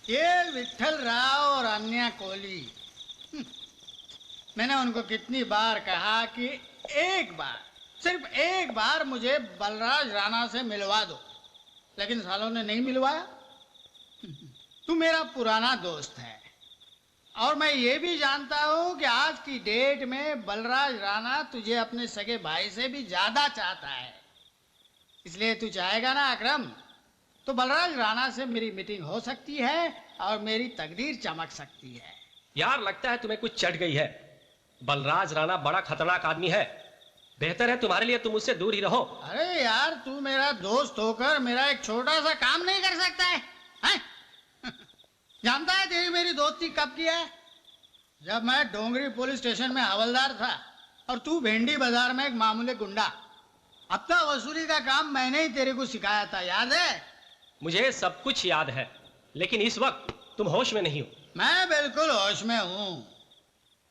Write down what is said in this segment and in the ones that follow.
ये विट्ठल राव और अन्या कोहली, मैंने उनको कितनी बार कहा कि एक बार, सिर्फ एक बार मुझे बलराज राणा से मिलवा दो, लेकिन सालों ने नहीं मिलवाया। तू मेरा पुराना दोस्त है और मैं ये भी जानता हूँ कि आज की डेट में बलराज राणा तुझे अपने सगे भाई से भी ज्यादा चाहता है। इसलिए तू चाहेगा ना अकरम, तो बलराज राणा से मेरी मीटिंग हो सकती है और मेरी तकदीर चमक सकती है। यार लगता है तुम्हें कुछ चढ़ गई है। बलराज राणा बड़ा खतरनाक आदमी है, बेहतर है तुम्हारे लिए तुम उससे दूर ही रहो। अरे यार, तू मेरा दोस्त होकर मेरा एक छोटा सा काम नहीं कर सकता है? जानता है तेरी मेरी दोस्ती कब की है? जब मैं डोंगरी पुलिस स्टेशन में हवलदार था और तू भेंडी बाजार में एक मामूली गुंडा। हफ्ता वसूली का काम मैंने ही तेरे को सिखाया था, याद है? मुझे सब कुछ याद है, लेकिन इस वक्त तुम होश में नहीं हो। मैं बिल्कुल होश में हूँ।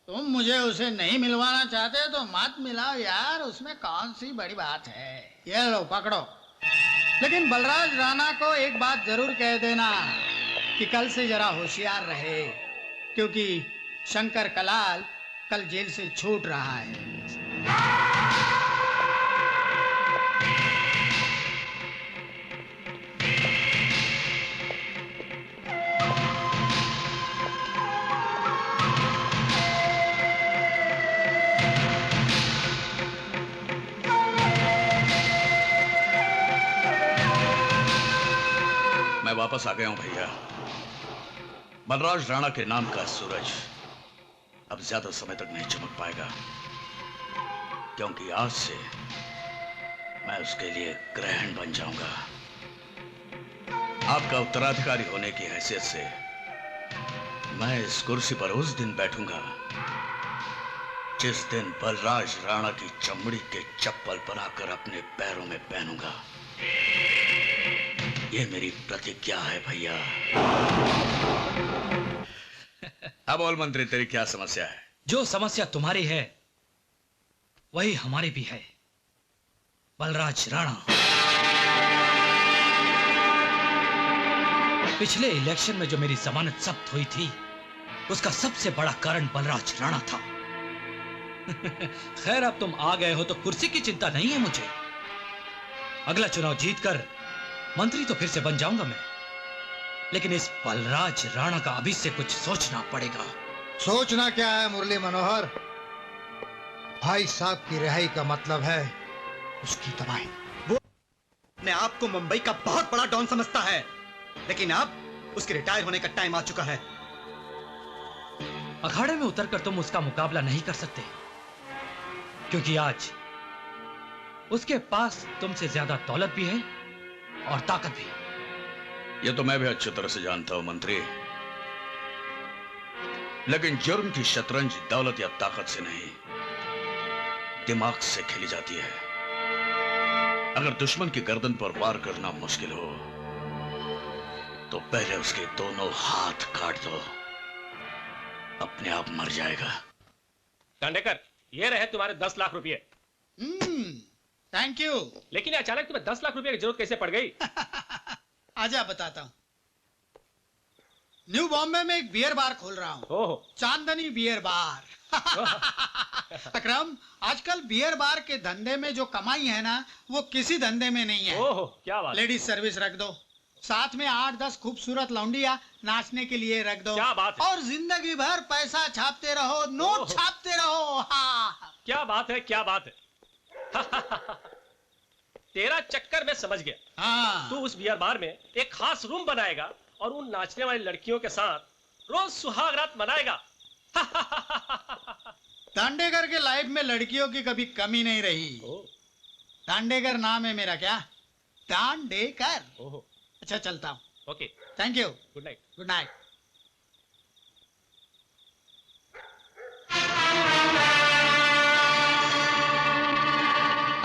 तुम मुझे उसे नहीं मिलवाना चाहते तो मत मिलाओ यार, उसमें कौन सी बड़ी बात है। ये लो पकड़ो, लेकिन बलराज राणा को एक बात जरूर कह देना कि कल से जरा होशियार रहे, क्योंकि शंकर कलाल कल जेल से छूट रहा है। मैं वापस आ गया हूं भैया। बलराज राणा के नाम का सूरज अब ज्यादा समय तक नहीं चमक पाएगा, क्योंकि आज से मैं उसके लिए ग्रहण बन जाऊंगा। आपका उत्तराधिकारी होने की हैसियत से मैं इस कुर्सी पर उस दिन बैठूंगा जिस दिन बलराज राणा की चमड़ी के चप्पल बनाकर अपने पैरों में पहनूंगा। ये मेरी प्रतिज्ञा है भैया। अब बोल मंत्री, तेरी क्या समस्या है? जो समस्या तुम्हारी है वही हमारी भी है। बलराज राणा पिछले इलेक्शन में जो मेरी जमानत जब्त हुई थी, उसका सबसे बड़ा कारण बलराज राणा था। खैर, अब तुम आ गए हो तो कुर्सी की चिंता नहीं है मुझे। अगला चुनाव जीतकर मंत्री तो फिर से बन जाऊंगा मैं, लेकिन इस बलराज राणा का अभी से कुछ सोचना पड़ेगा। सोचना क्या है मुरली मनोहर? भाई साहब की रिहाई का मतलब है उसकी तबाही। वो अपने आप को मुंबई का बहुत बड़ा डॉन समझता है, लेकिन अब उसके रिटायर होने का टाइम आ चुका है। अखाड़े में उतरकर तुम उसका मुकाबला नहीं कर सकते, क्योंकि आज उसके पास तुमसे ज्यादा दौलत भी है और ताकत भी। ये तो मैं भी अच्छी तरह से जानता हूं मंत्री, लेकिन जुर्म की शतरंज दौलत या ताकत से नहीं, दिमाग से खेली जाती है। अगर दुश्मन की गर्दन पर वार करना मुश्किल हो तो पहले उसके दोनों हाथ काट दो, अपने आप मर जाएगा। दांडेकर, ये रहे तुम्हारे 10 लाख रुपए। Thank you. लेकिन अचानक तुम्हें 10 लाख रुपए की जरूरत कैसे पड़ गई? आजा बताता हूँ। न्यू बॉम्बे में एक बियर बार खोल रहा हूँ, चांदनी बियर बार। अकरम, आजकल बियर बार के धंधे में जो कमाई है ना, वो किसी धंधे में नहीं है। ओहो, क्या बात। लेडीज सर्विस रख दो, साथ में 8-10 खूबसूरत लौंडिया नाचने के लिए रख दो। क्या बात है। और जिंदगी भर पैसा छापते रहो, नोट छापते रहो। हाँ। क्या बात है, क्या बात है। तेरा चक्कर मैं समझ गया। हाँ। तू उस बियर बार में एक खास रूम बनाएगा और उन नाचने वाली लड़कियों के साथ रोज सुहाग रात मनाएगा। दांडेकर के लाइफ में लड़कियों की कभी कमी नहीं रही। दांडेकर नाम है मेरा। क्या? दांडेकर। अच्छा, चलता हूँ। Okay, thank you. Good night. Good night.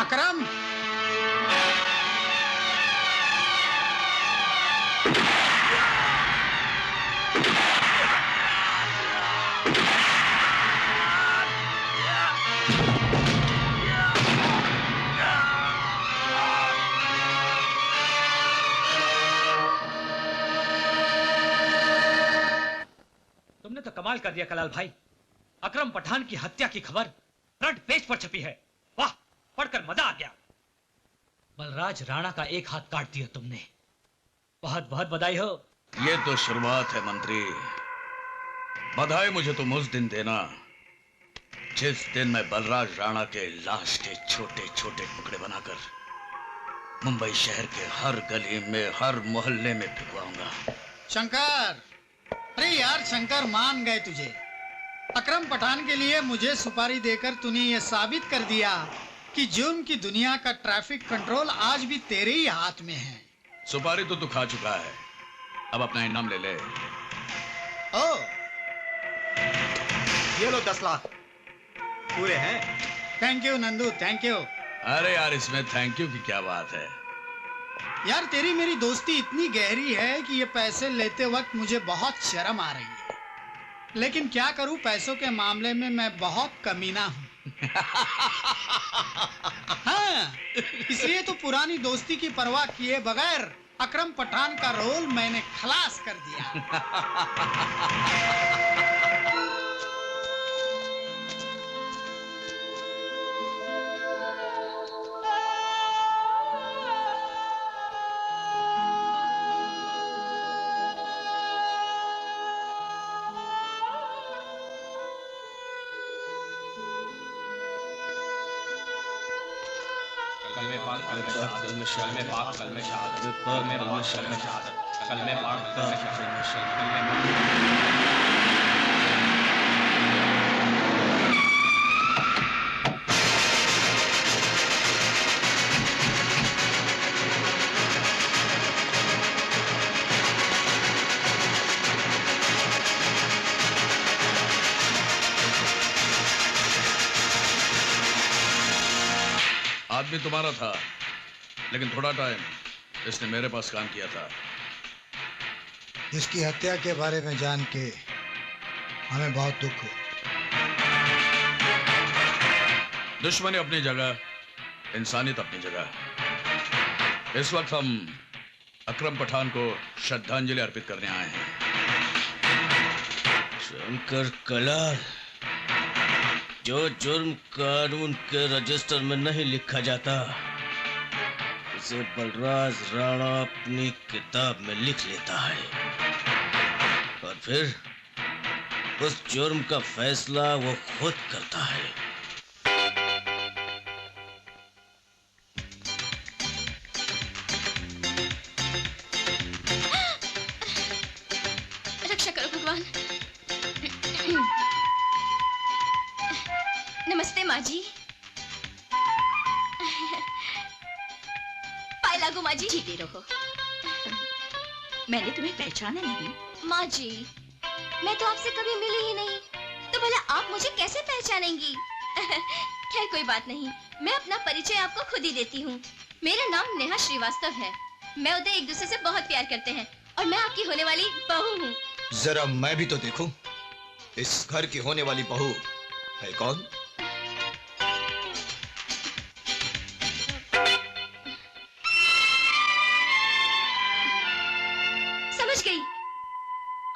Akram, कमाल कर दिया कलाल भाई। अकरम पठान की हत्या की खबर फ्रंट पेज पर छपी है। वाह, पढ़कर मजा आ गया। बलराज राणा का एक हाथ काट दिया तुमने। बहुत बहुत बधाई हो। ये तो शुरुआत है मंत्री। बधाई मुझे तुम उस दिन देना जिस दिन मैं बलराज राणा के लाश के छोटे छोटे टुकड़े बनाकर मुंबई शहर के हर गली में, हर मोहल्ले में फिकवाऊंगा। शंकर, अरे यार शंकर, मान गए तुझे। अकरम पठान के लिए मुझे सुपारी देकर तूने ये साबित कर दिया कि जुर्म की दुनिया का ट्रैफिक कंट्रोल आज भी तेरे ही हाथ में है। सुपारी तो तू खा चुका है, अब अपना इनाम ले ले। ओ, ये लो 10 लाख पूरे हैं। Thank you Nandu, thank you. अरे यार, इसमें थैंक यू की क्या बात है। यार तेरी मेरी दोस्ती इतनी गहरी है कि ये पैसे लेते वक्त मुझे बहुत शर्म आ रही है, लेकिन क्या करूं, पैसों के मामले में मैं बहुत कमीना हूं। हाँ, इसलिए तो पुरानी दोस्ती की परवाह किए बगैर अकरम पठान का रोल मैंने खलास कर दिया। आदमी तुम्हारा था, लेकिन थोड़ा टाइम इसने मेरे पास काम किया था। इसकी हत्या के बारे में जान के हमें बहुत दुख हुआ। दुश्मनी अपनी जगह, इंसानियत अपनी जगह। इस वक्त हम अकरम पठान को श्रद्धांजलि अर्पित करने आए हैं। शंकर कलाल, जो जुर्म कानून के रजिस्टर में नहीं लिखा जाता उसे बलराज राणा अपनी किताब में लिख लेता है, और फिर उस जुर्म का फैसला वो खुद करता है। रक्षा करो भगवान। नमस्ते माँ जी। पाए लागू माँ जी। जीते रहो। मैंने तुम्हें पहचाना नहीं। माँ जी, मैं तो आपसे कभी मिली ही नहीं, तो भला आप मुझे कैसे पहचानेंगी? खैर कोई बात नहीं, मैं अपना परिचय आपको खुद ही देती हूँ। मेरा नाम नेहा श्रीवास्तव है। मैं उदय एक दूसरे से बहुत प्यार करते हैं, और मैं आपकी होने वाली बहू हूँ। जरा मैं भी तो देखूं, इस घर की होने वाली बहू है कौन? समझ गई,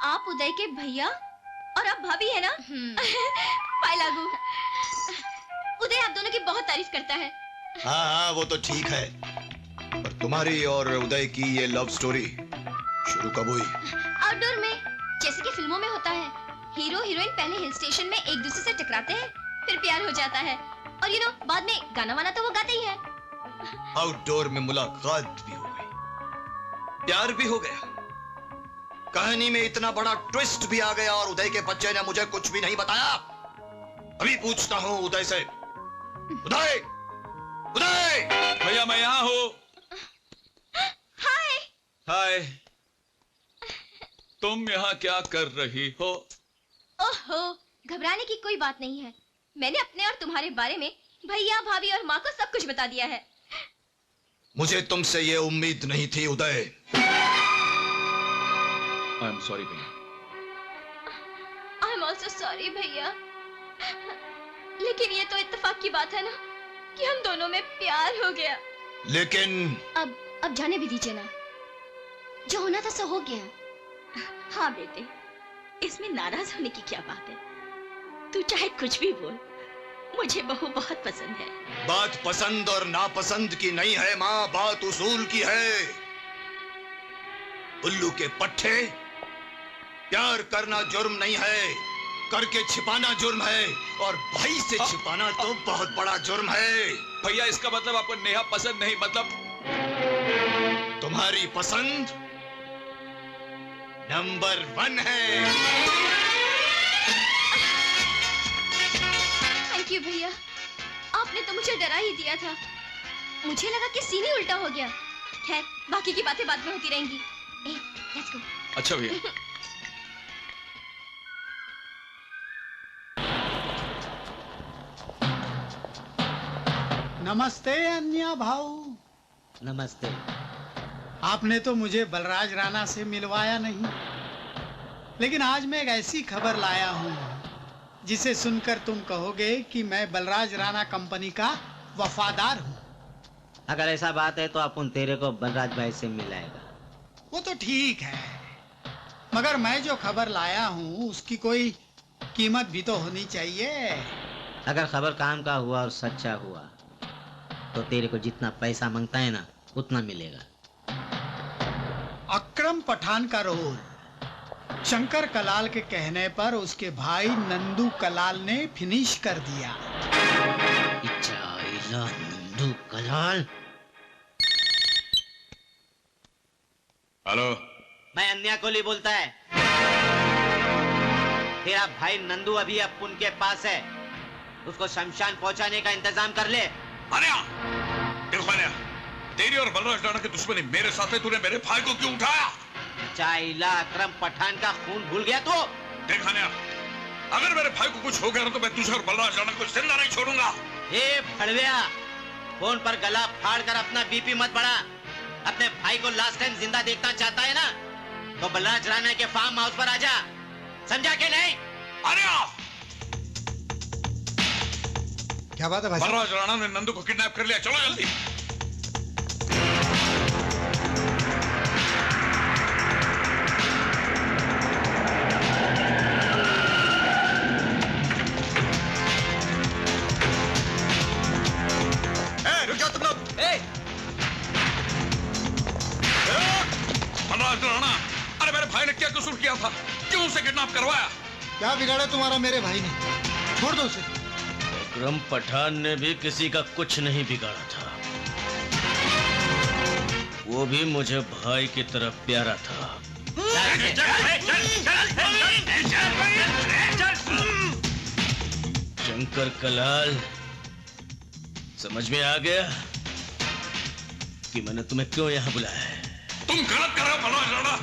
आप उदय के भैया और आप भाभी है ना? पाए लागू। उदय आप दोनों की बहुत तारीफ करता है। हाँ हाँ, वो तो ठीक है, पर तुम्हारी और उदय की ये लव स्टोरी शुरू कब हुई? आउटडोर में, जैसे कि फिल्मों में होता है। हीरो हीरोइन पहले हिल स्टेशन में एक दूसरे से टकराते हैं, फिर प्यार हो जाता है, और यू नो बाद में गाना वाना तो वो गाते ही हैं। आउटडोर में मुलाकात भी हो गई, प्यार भी हो गया, कहानी में इतना बड़ा ट्विस्ट भी आ गया, और उदय के बच्चे ने मुझे कुछ भी नहीं बताया। अभी पूछता हूँ उदय से। उदय, उदय! भैया मैं यहाँ हूँ। हाय। हाय, तुम यहाँ क्या कर रही हो? ओहो, घबराने की कोई बात नहीं है। मैंने अपने और तुम्हारे बारे में भैया, भाभी और माँ को सब कुछ बता दिया है। मुझे तुमसे ये उम्मीद नहीं थी उदय। आई एम सॉरी भैया। आई एम ऑल्सो सॉरी भैया। लेकिन ये तो इत्तेफाक की बात है ना कि हम दोनों में प्यार हो गया। लेकिन अब जाने भी दीजिए ना, जो होना था सो हो गया। हाँ बेटे, इसमें नाराज होने की क्या बात है? तू चाहे कुछ भी बोल, मुझे बहू बहुत पसंद है। बात पसंद और नापसंद की नहीं है माँ, बात उसूल की है। उल्लू के पट्टे, प्यार करना जुर्म नहीं है, करके छिपाना जुर्म है, और भाई से छिपाना तो बहुत बड़ा जुर्म है। भैया इसका मतलब आपको नेहा पसंद नहीं, मतलब तुम्हारी पसंद नंबर 1 है। थैंक यू भैया, आपने तो मुझे डरा ही दिया था। मुझे लगा कि सीन ही उल्टा हो गया। खैर, बाकी की बातें बाद में होती रहेंगी। Let's go. अच्छा भैया। नमस्ते अन्या भाऊ। नमस्ते। आपने तो मुझे बलराज राणा से मिलवाया नहीं, लेकिन आज मैं एक ऐसी खबर लाया हूँ जिसे सुनकर तुम कहोगे कि मैं बलराज राणा कंपनी का वफादार हूँ। अगर ऐसा बात है तो अपन तेरे को बलराज भाई से मिलाएगा। वो तो ठीक है, मगर मैं जो खबर लाया हूँ उसकी कोई कीमत भी तो होनी चाहिए। अगर खबर काम का हुआ और सच्चा हुआ तो तेरे को जितना पैसा मांगता है ना उतना मिलेगा। अकरम पठान का रोल शंकर कलाल के कहने पर उसके भाई नंदू कलाल ने फिनिश कर दिया। नंदू कलाल। हेलो, मैं अन्या कोहली बोलता है। तेरा भाई नंदू अभी अपुन के पास है, उसको शमशान पहुंचाने का इंतजाम कर ले। अन्या, देखो अन्या, तेरी और बलराज राणा की दुश्मनी मेरे साथ है, तूने मेरे भाई को क्यों उठाया? चाइला अकरम पठान का खून भूल गया तू? देख अन्या, अगर मेरे भाई को कुछ हो गया तो मैं तुझे और बलराज राणा को जिंदा नहीं छोड़ूंगा। ए फड़विया, फोन पर गला फाड़ कर अपना बीपी मत बढ़ा। अपने भाई को लास्ट टाइम जिंदा देखना चाहता है ना, तो बलराज राणा के फार्म हाउस पर आजा, समझा के नहीं? अन्या, क्या बात है भाई? बलराज राणा ने नंदू को किडनैप कर लिया, चलो जल्दी। रुक जाओ तुम लोग। बलराज राणा, अरे मेरे भाई ने क्या कसूर किया था? क्यों उसे किडनैप करवाया? क्या बिगाड़ा तुम्हारा मेरे भाई ने? छोड़ दो उसे। अकरम पठान ने भी किसी का कुछ नहीं बिगाड़ा था, वो भी मुझे भाई की तरफ प्यारा था। शंकर कलाल, समझ में आ गया कि मैंने तुम्हें क्यों यहाँ बुलाया है? तुम गलत कर रहे हो बलराज राणा।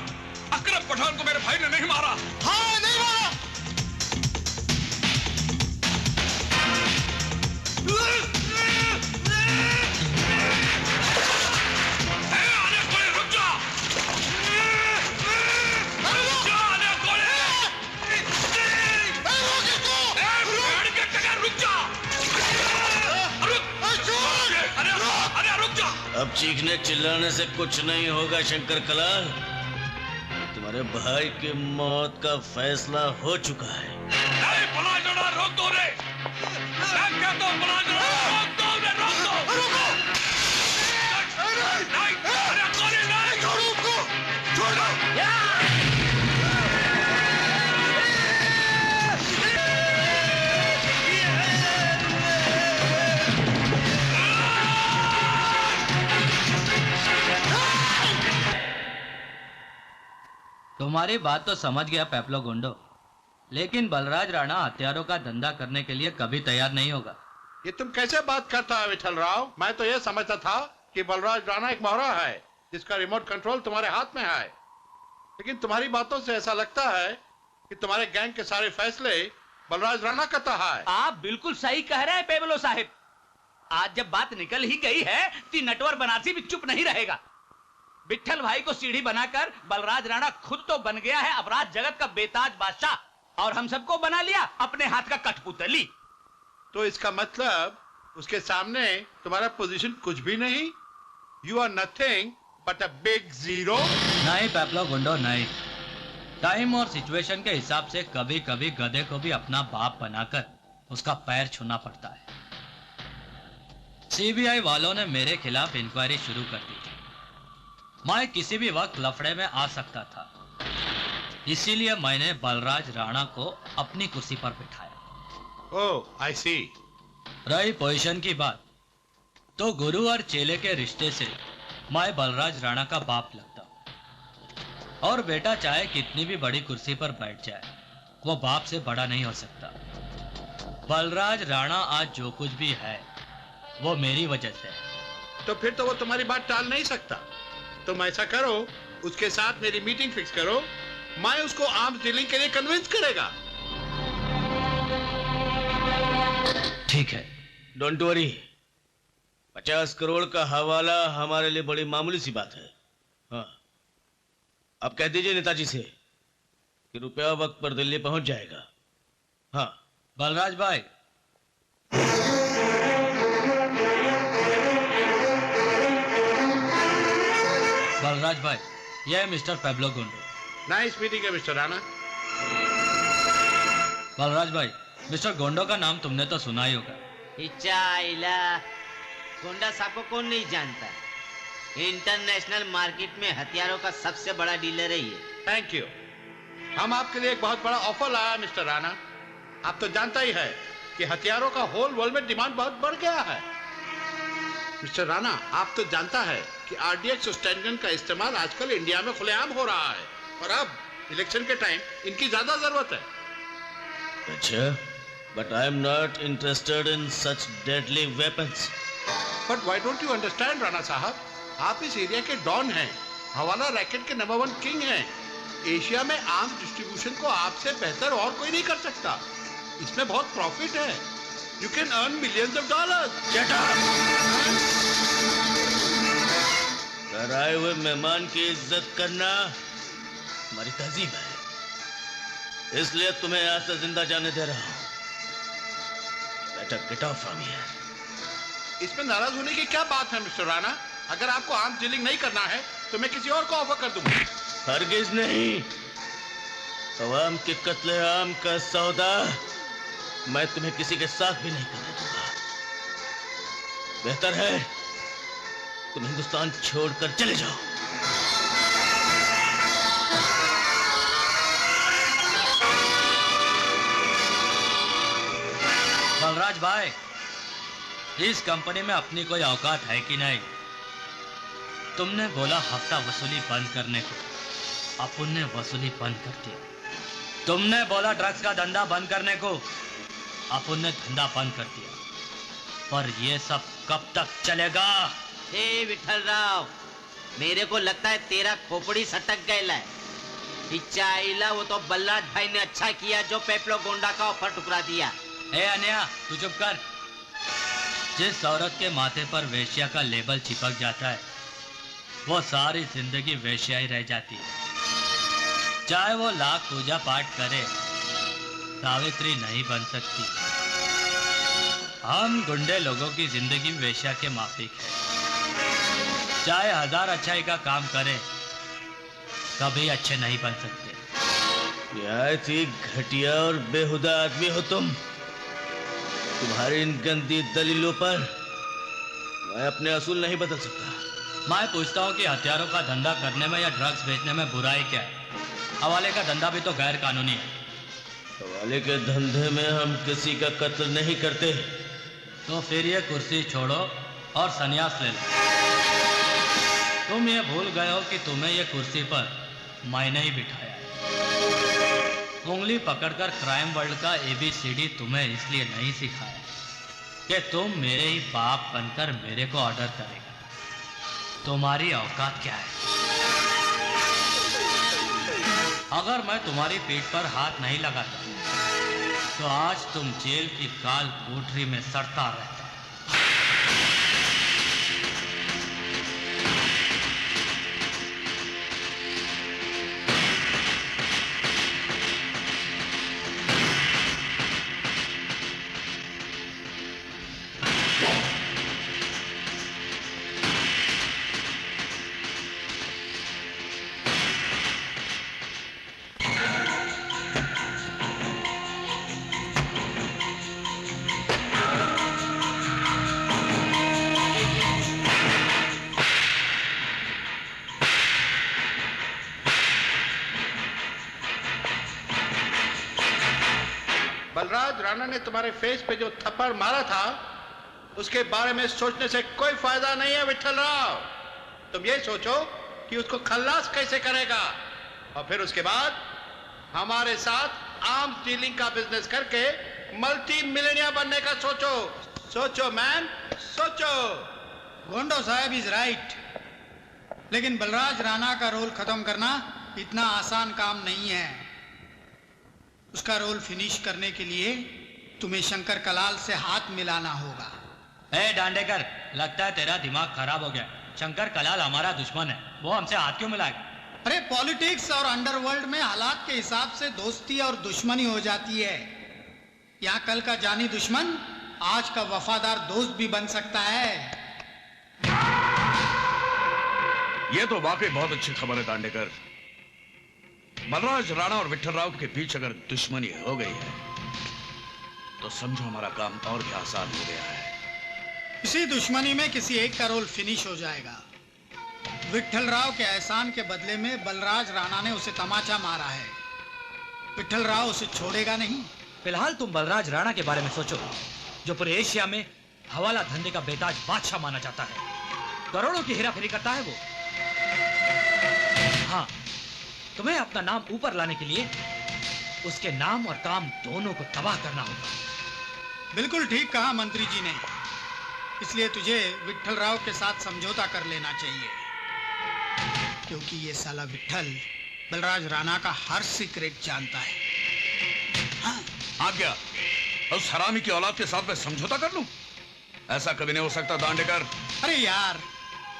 अकरम पठान को मेरे भाई ने नहीं मारा। हाँ, नहीं मारा। अब चीखने चिल्लाने से कुछ नहीं होगा शंकर कलाल, तुम्हारे भाई की मौत का फैसला हो चुका है। नहीं, बलराज राणा, रोक दो रे। मैं कहता हूं बलराज राणा, रोक दो रे, रोक दो। नहीं, अरे गोली नहीं, छोड़ो उसको, छोड़ दो। तुम्हारी बात तो समझ गया पेप्लो गुंडो, लेकिन बलराज राणा हथियारों का धंधा करने के लिए कभी तैयार नहीं होगा। ये तुम कैसे बात करता है विठल राव? मैं तो ये समझता था कि बलराज राणा एक मोहरा है जिसका रिमोट कंट्रोल तुम्हारे हाथ में है, लेकिन तुम्हारी बातों से ऐसा लगता है कि तुम्हारे गैंग के सारे फैसले बलराज राणा करता है। आप बिल्कुल सही कह रहे हैं पेबलो साहिब। आज जब बात निकल ही गई है तो नटवर बनारसी भी चुप नहीं रहेगा। विठल भाई को सीढ़ी बनाकर बलराज राणा खुद तो बन गया है अपराध जगत का बेताज बादशाह, और हम सबको बना लिया अपने हाथ का कठपुतली। तो इसका मतलब उसके सामने तुम्हारा पोजीशन कुछ भी नहीं। You are nothing but a big zero. नहीं पेप्लो गुंडो नहीं, टाइम और सिचुएशन के हिसाब से कभी कभी गधे को भी अपना बाप बनाकर उसका पैर छूना पड़ता है। सीबीआई वालों ने मेरे खिलाफ इंक्वायरी शुरू कर दी थी। मैं किसी भी वक्त लफड़े में आ सकता था, इसीलिए मैंने बलराज राणा को अपनी कुर्सी पर बिठाया। ओह, आई सी। रही पोजीशन की बात, तो गुरु और चेले के रिश्ते से मैं बलराज राणा का बाप लगता हूं। और बेटा चाहे कितनी भी बड़ी कुर्सी पर बैठ जाए, वो बाप से बड़ा नहीं हो सकता। बलराज राणा आज जो कुछ भी है वो मेरी वजह से है। तो फिर तो वो तुम्हारी बात टाल नहीं सकता। तुम ऐसा करो, उसके साथ मेरी मीटिंग फिक्स करो, मैं उसको आर्म्स डीलिंग के लिए कन्विंस करेगा। ठीक है। डोंट वरी, 50 करोड़ का हवाला हमारे लिए बड़ी मामूली सी बात है। हाँ, आप कह दीजिए नेताजी से कि रुपया वक्त पर दिल्ली पहुंच जाएगा। हाँ बलराज भाई, बलराज भाई, यह है मिस्टर पेब्लो गोंडो। नाइस मीटिंग है मिस्टर राणा। बलराज भाई, मिस्टर गोंडो का नाम तुमने तो सुना ही होगा। गोंडा साहब को कौन नहीं जानता? इंटरनेशनल मार्केट में हथियारों का सबसे बड़ा डीलर है ये। Thank you. हम आपके लिए एक बहुत बड़ा ऑफर लाया मिस्टर राणा। आप तो जानता ही है कि हथियारों का होल वर्ल्ड में डिमांड बहुत बढ़ गया है। मिस्टर राणा, आप तो जानता है कि आरडीएक्स और स्टैंडगन का इस्तेमाल आजकल इंडिया में खुलेआम हो रहा है, और अब इलेक्शन के टाइम इनकी ज्यादा जरूरत है। अच्छा, but I am not interested in such deadly weapons. But why don't you understand, Rana साहब? आप इस एरिया के डॉन हैं, हवाला रैकेट के नंबर 1 किंग हैं। एशिया में आर्म्स डिस्ट्रीब्यूशन को आपसे बेहतर और कोई नहीं कर सकता। इसमें बहुत प्रॉफिट है। You can earn millions of dollars. Shut up! घर आए हुए मेहमान की इज्जत करना हमारी तहजीब है, इसलिए तुम्हें यहाँ से जिंदा जाने दे रहा हूँ। Better get off from here. इसमें नाराज होने की क्या बात है मिस्टर राणा? अगर आपको आर्म्स डीलिंग नहीं करना है तो मैं किसी और को ऑफर कर दूंगा। हरगिज नहीं। अवाम के कत्ले आम का सौदा मैं तुम्हें किसी के साथ भी नहीं करने दूंगा। बेहतर है तुम हिंदुस्तान छोड़कर चले जाओ। बलराज भाई, इस कंपनी में अपनी कोई औकात है कि नहीं? तुमने बोला हफ्ता वसूली बंद करने को, अपन ने वसूली बंद कर दिया। तुमने बोला ड्रग्स का धंधा बंद करने को, अपन ने धंधा बंद कर दिया। पर ये सब कब तक चलेगा? हे विठल राव, मेरे को लगता है तेरा खोपड़ी सटक गया है। पिचाईला, वो तो बल्लाज भाई ने अच्छा किया जो पेप्लो गोंडा का ऑफर टुकरा दिया। ए अन्या, तू चुप कर। जिस औरत के माथे पर वेश्या का लेबल चिपक जाता है वो सारी जिंदगी वेश्या ही रह जाती है। चाहे वो लाख पूजा पाठ करे, सावित्री नहीं बन सकती। हम गुंडे लोगों की जिंदगी वेश्या के माफिक है। चाहे 1000 अच्छाई का काम करे, कभी अच्छे नहीं बन सकते। निहायत ही घटिया और बेहुदा आदमी हो तुम। तुम्हारी इन गंदी दलीलों पर मैं अपने असूल नहीं बदल सकता। मैं पूछता हूँ कि हथियारों का धंधा करने में या ड्रग्स बेचने में बुराई क्या है? हवाले का धंधा भी तो गैर कानूनी है। हवाले के धंधे में हम किसी का कत्ल नहीं करते। तो फिर ये कुर्सी छोड़ो और संन्यास ले लो। तुम ये भूल गए हो कि तुम्हें ये कुर्सी पर मैंने ही बिठाया है। उंगली पकड़कर क्राइम वर्ल्ड का ABCD तुम्हें इसलिए नहीं सिखाया कि तुम मेरे ही बाप बनकर मेरे को ऑर्डर करेगा। तुम्हारी औकात क्या है? अगर मैं तुम्हारी पीठ पर हाथ नहीं लगाता तो आज तुम जेल की काल कोठरी में सड़ता रहता। बलराज राणा ने तुम्हारे फेस पे जो थप्पड़ मारा था उसके बारे में सोचने से कोई फायदा नहीं है विठल राव। तुम ये सोचो कि उसको खल्लास कैसे करेगा और फिर उसके बाद हमारे साथ आर्म्स डीलिंग का बिजनेस करके मल्टी मिलियनियर बनने का सोचो। सोचो मैन, सोचो। गोंडो साहब इज राइट, लेकिन बलराज राणा का रोल खत्म करना इतना आसान काम नहीं है। उसका रोल फिनिश करने के लिए तुम्हें शंकर कलाल से हाथ मिलाना होगा। ए डांडेकर, लगता है तेरा दिमाग खराब हो गया। शंकर कलाल हमारा दुश्मन है, वो हमसे हाथ क्यों मिलाएगा? अरे पॉलिटिक्स और अंडरवर्ल्ड में हालात के हिसाब से दोस्ती और दुश्मनी हो जाती है। यहाँ कल का जानी दुश्मन आज का वफादार दोस्त भी बन सकता है। यह तो वाकई बहुत अच्छी खबर है दांडेकर। बलराज राणा और विठल राव के बीच अगर दुश्मनी हो गई है तो समझो हमारा काम और भी आसान हो गया है। इसी दुश्मनी में किसी एक का रोल फिनिश हो जाएगा। विठल राव के एहसान के बदले में बलराज राणा ने उसे तमाचा मारा है। विठल राव उसे छोड़ेगा नहीं। फिलहाल तुम बलराज राणा के बारे में सोचो, जो पूरे एशिया में हवाला धंधे का बेताज बादशाह माना जाता है। करोड़ों की हेराफेरी करता है वो। हाँ, तुम्हें अपना नाम ऊपर लाने के लिए उसके नाम और काम दोनों को तबाह करना होगा। बिल्कुल ठीक कहा मंत्री जी ने। इसलिए तुझे विठल राव के साथ समझौता कर लेना चाहिए, क्योंकि ये साला विठल बलराज राणा का हर सीक्रेट जानता है। हाँ। आज्ञा, उस हरामी की औलाद के साथ मैं समझौता कर लूं? ऐसा कभी नहीं हो सकता दांडेकर। अरे यार,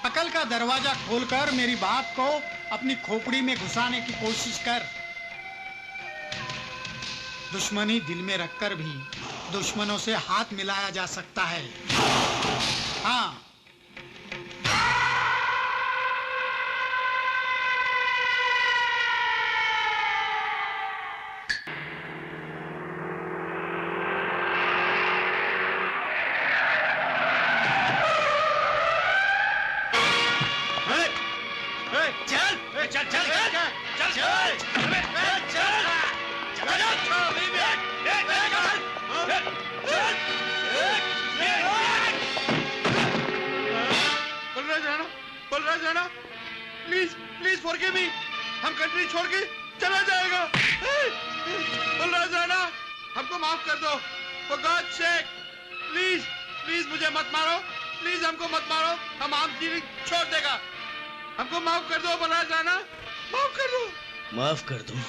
अकल का दरवाजा खोलकर मेरी बात को अपनी खोपड़ी में घुसाने की कोशिश कर। दुश्मनी दिल में रखकर भी दुश्मनों से हाथ मिलाया जा सकता है। हाँ, Balraj Rana, please please forgive me. हम कंट्री छोड़ के चला जाएगा। बलराज राणा, हमको माफ कर दो। For God sake, please please मुझे मत मारो। प्लीज हमको मत मारो। हम आर्म्स डीलिंग छोड़ देगा। हमको माफ कर दो बलराज राणा, माफ कर दो। माफ कर दूं?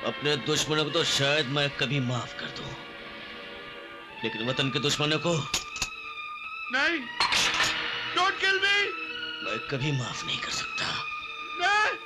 अपने दुश्मनों को तो शायद मैं कभी माफ कर दूं, लेकिन वतन के दुश्मनों को नहीं। डोंट किल मी। मैं कभी माफ नहीं कर सकता। नहीं।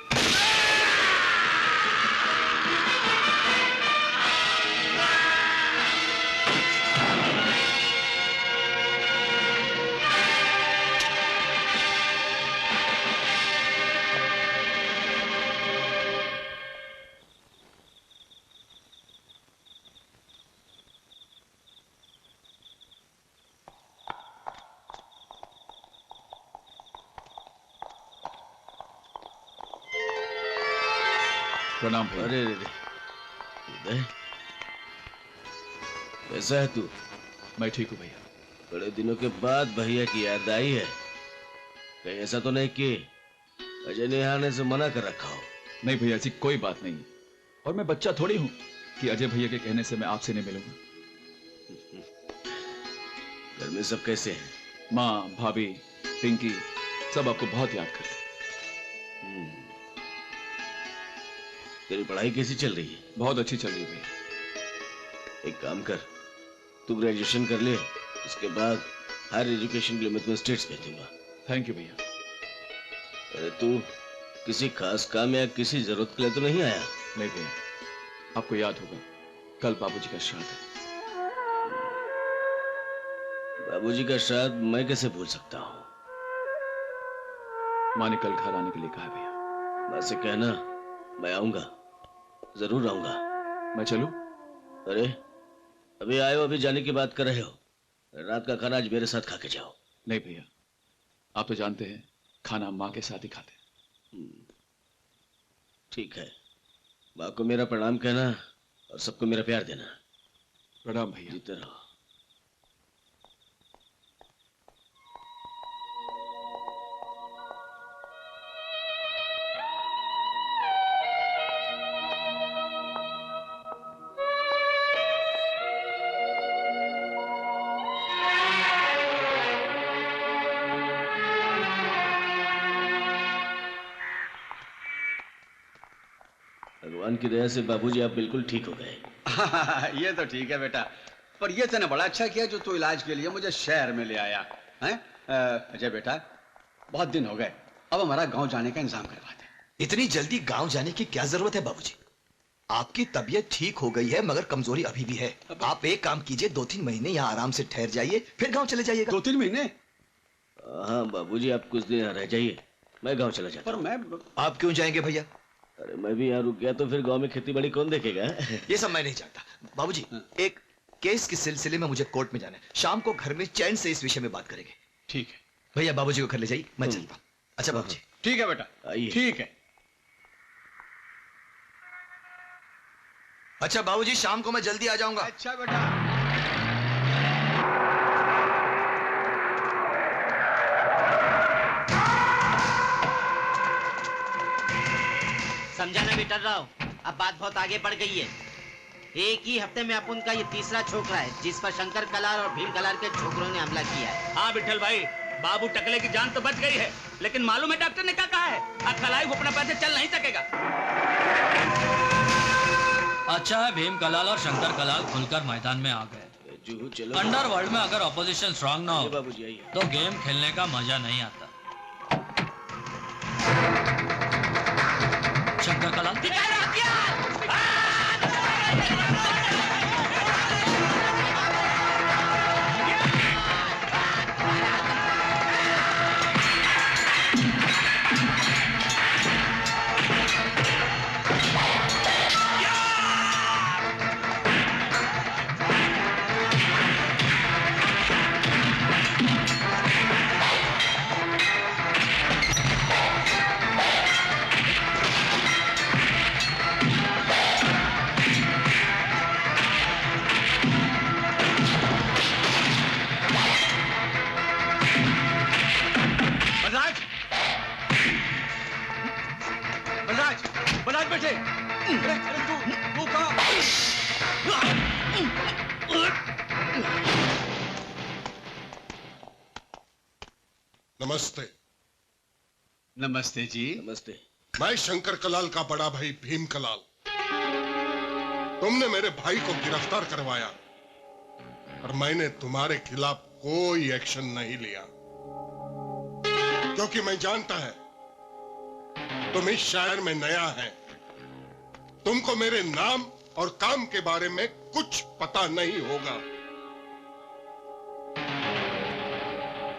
प्रणाम भैया। अरे उदय, कैसा है तू? मैं ठीक हूँ भैया। बड़े दिनों के बाद भैया की याद आई है। कहीं ऐसा तो नहीं कि अजय ने आने से मना कर रखा हो? नहीं भैया, ऐसी कोई बात नहीं। और मैं बच्चा थोड़ी हूँ कि अजय भैया के कहने से मैं आपसे नहीं मिलूंगा। घर में सब कैसे हैं? माँ, भाभी, पिंकी सब आपको बहुत याद करते। तेरी पढ़ाई कैसी चल रही है? बहुत अच्छी चल रही है भैया। एक काम कर, तू ग्रेजुएशन कर ले, उसके बाद हायर एजुकेशन के लिए मैं तुम्हें स्टेट्स भेज दूंगा। थैंक यू भैया। अरे तू किसी खास काम या किसी जरूरत के लिए तो नहीं आया? नहीं भैया, आपको याद होगा कल बाबूजी का श्राद्ध है। बाबूजी का श्राद्ध मैं कैसे भूल सकता हूँ? माँ ने कल घर आने के लिए कहा है भैया। माँ से कहना मैं आऊंगा, जरूर आऊंगा। मैं चलूं? अरे अभी आए हो, अभी जाने की बात कर रहे हो? रात का खाना आज मेरे साथ खा के जाओ। नहीं भैया, आप तो जानते हैं खाना हम माँ के साथ ही खाते हैं। ठीक है, माँ को मेरा प्रणाम कहना और सबको मेरा प्यार देना। प्रणाम भैया। जीते रहो। भगवान की दया से बाबूजी आप बिल्कुल ठीक हो गए। ये तो ठीक है बेटा, पर ये तूने बड़ा अच्छा किया जो तू इलाज के लिए मुझे शहर में ले आया हैं। अजय बेटा, बहुत दिन हो गए, अब हमारा गांव जाने का इंतजाम करवा दे। इतनी जल्दी गांव जाने की क्या जरूरत है बाबूजी? आपकी तबीयत ठीक हो गई है मगर कमजोरी अभी भी है। आप एक काम कीजिए, 2-3 महीने यहाँ आराम से ठहर जाइए, फिर गांव चले जाइएगा। 2-3 महीने? हाँ बाबूजी, आप कुछ दिन यहाँ रह जाइए, मैं गांव चला जाता। पर मैं आप क्यों जाएंगे भैया? अरे मैं भी यहाँ रुक गया तो फिर गांव में खेती बाड़ी कौन देखेगा? ये सब मैं नहीं जानता बाबूजी। एक केस के सिलसिले में मुझे कोर्ट में जाना है, शाम को घर में चैन से इस विषय में बात करेंगे। ठीक है भैया, बाबूजी को घर ले जाइए, मैं चलता हूँ। अच्छा बाबूजी। ठीक है बेटा, ठीक है। अच्छा बाबूजी, शाम को मैं जल्दी आ जाऊंगा। अच्छा बेटा। समझा ना बेटा राव, अब बात बहुत आगे बढ़ गई है। एक ही हफ्ते में अपन का ये तीसरा छोकरा है जिस पर शंकर कलार और भीम कलार के छोकरों ने हमला किया है। हाँ विठल भाई, बाबू टकले की जान तो बच गई है, लेकिन मालूम है डॉक्टर ने क्या कहा है? कलाई घुटना पैसे चल नहीं सकेगा। अच्छा है भीम कलाल और शंकर कलाल खुलकर मैदान में आ गए। अंडरवर्ल्ड में अगर ऑपोजिशन स्ट्रांग ना हो तो गेम खेलने का मजा नहीं आता। शंकर कलाल नमस्ते। नमस्ते जी। नमस्ते। मैं शंकर कलाल का बड़ा भाई भीम कलाल। तुमने मेरे भाई को गिरफ्तार करवाया और मैंने तुम्हारे खिलाफ कोई एक्शन नहीं लिया, क्योंकि मैं जानता है तुम इस शहर में नया है, तुमको मेरे नाम और काम के बारे में कुछ पता नहीं होगा।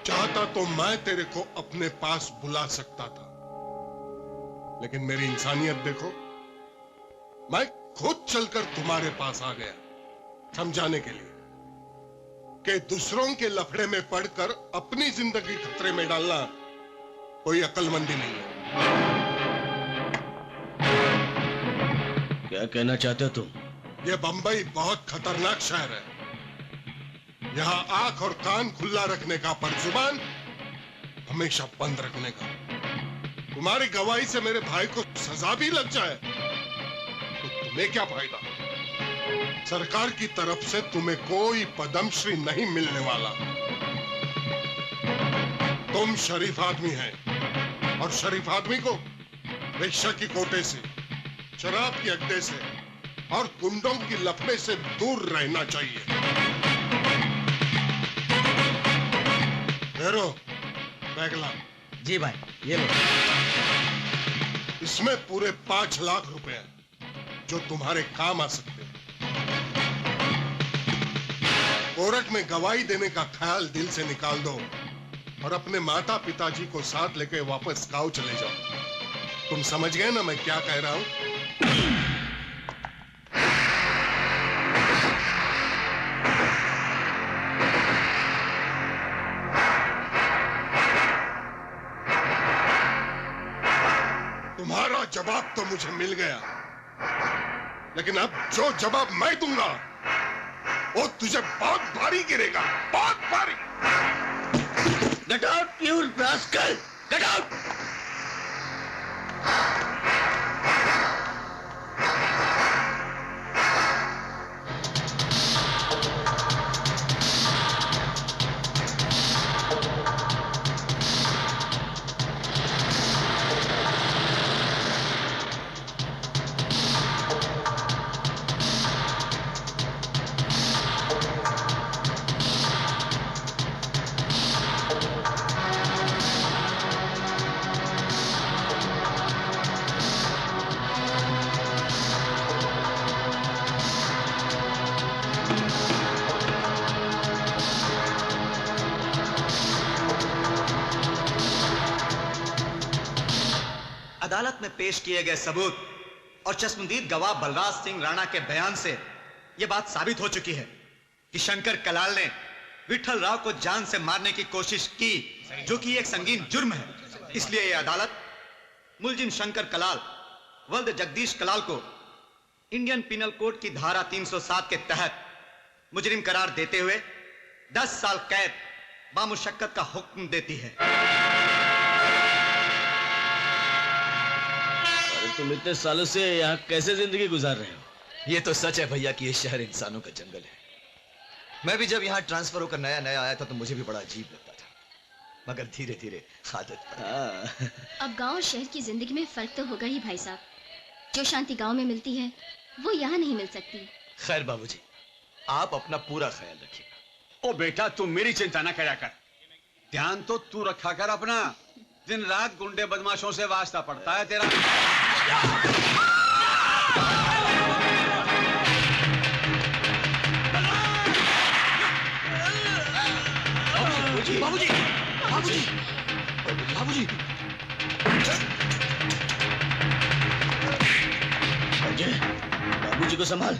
चाहता तो मैं तेरे को अपने पास बुला सकता था, लेकिन मेरी इंसानियत देखो, मैं खुद चलकर तुम्हारे पास आ गया समझाने के लिए कि दूसरों के लफड़े में पड़कर अपनी जिंदगी खतरे में डालना कोई अक्लमंदी नहीं है। क्या कहना चाहते हो तुम? यह बंबई बहुत खतरनाक शहर है। यहाँ आंख और कान खुला रखने का, पर जुबान हमेशा बंद रखने का। तुम्हारी गवाही से मेरे भाई को सजा भी लग जाए तो तुम्हें क्या फायदा? सरकार की तरफ से तुम्हें कोई पद्मश्री नहीं मिलने वाला। तुम शरीफ आदमी हैं और शरीफ आदमी को वेश्या की कोटे से, शराब के अड्डे से और गुंडों की लपटे से दूर रहना चाहिए। हेरो, बैग ला। जी भाई, ये लो। इसमें पूरे 5 लाख रुपए हैं जो तुम्हारे काम आ सकते हैं। कोर्ट में गवाही देने का ख्याल दिल से निकाल दो और अपने माता पिताजी को साथ लेके वापस गांव चले जाओ। तुम समझ गए ना मैं क्या कह रहा हूं? तुम्हारा जवाब तो मुझे मिल गया। लेकिन अब जो जवाब मैं दूंगा वो तुझे बहुत भारी गिरेगा, बहुत भारी। Get out, you rascal! Get out! अदालत में पेश किए गए सबूत और चश्मदीद गवाह बलराज सिंह राणा के बयान से यह बात साबित हो चुकी है कि शंकर कलाल ने विठल राव को जान से मारने की कोशिश की, जो कि एक संगीन जुर्म है। इसलिए यह अदालत मुलजिम शंकर कलाल वल्द जगदीश कलाल को इंडियन पिनल कोड की धारा 307 के तहत मुजरिम करार देते हुए 10 साल कैद बामुशक्कत का हुक्म देती है। तुम इतने सालों से यहाँ कैसे जिंदगी गुजार रहे हो? ये तो सच है भैया कि ये शहर इंसानों का जंगल है। मैं भी जब यहाँ ट्रांसफर होकर नया नया आया था तो मुझे भी बड़ा अजीब लगता था, मगर धीरे धीरे आदत पड़ गई। अब गांव और शहर की जिंदगी में फर्क तो होगा ही भाई साहब। जो शांति गांव में मिलती है वो यहाँ नहीं मिल सकती। खैर बाबूजी, आप अपना पूरा ख्याल रखिएगा। ओ बेटा, तुम मेरी चिंता न करा कर, ध्यान तो तू रखा कर अपना। दिन रात गुंडे बदमाशों से वास्ता पड़ता है तेरा। बाबूजी, बाबूजी, बाबूजी, बाबूजी, अजय, बाबूजी को संभाल।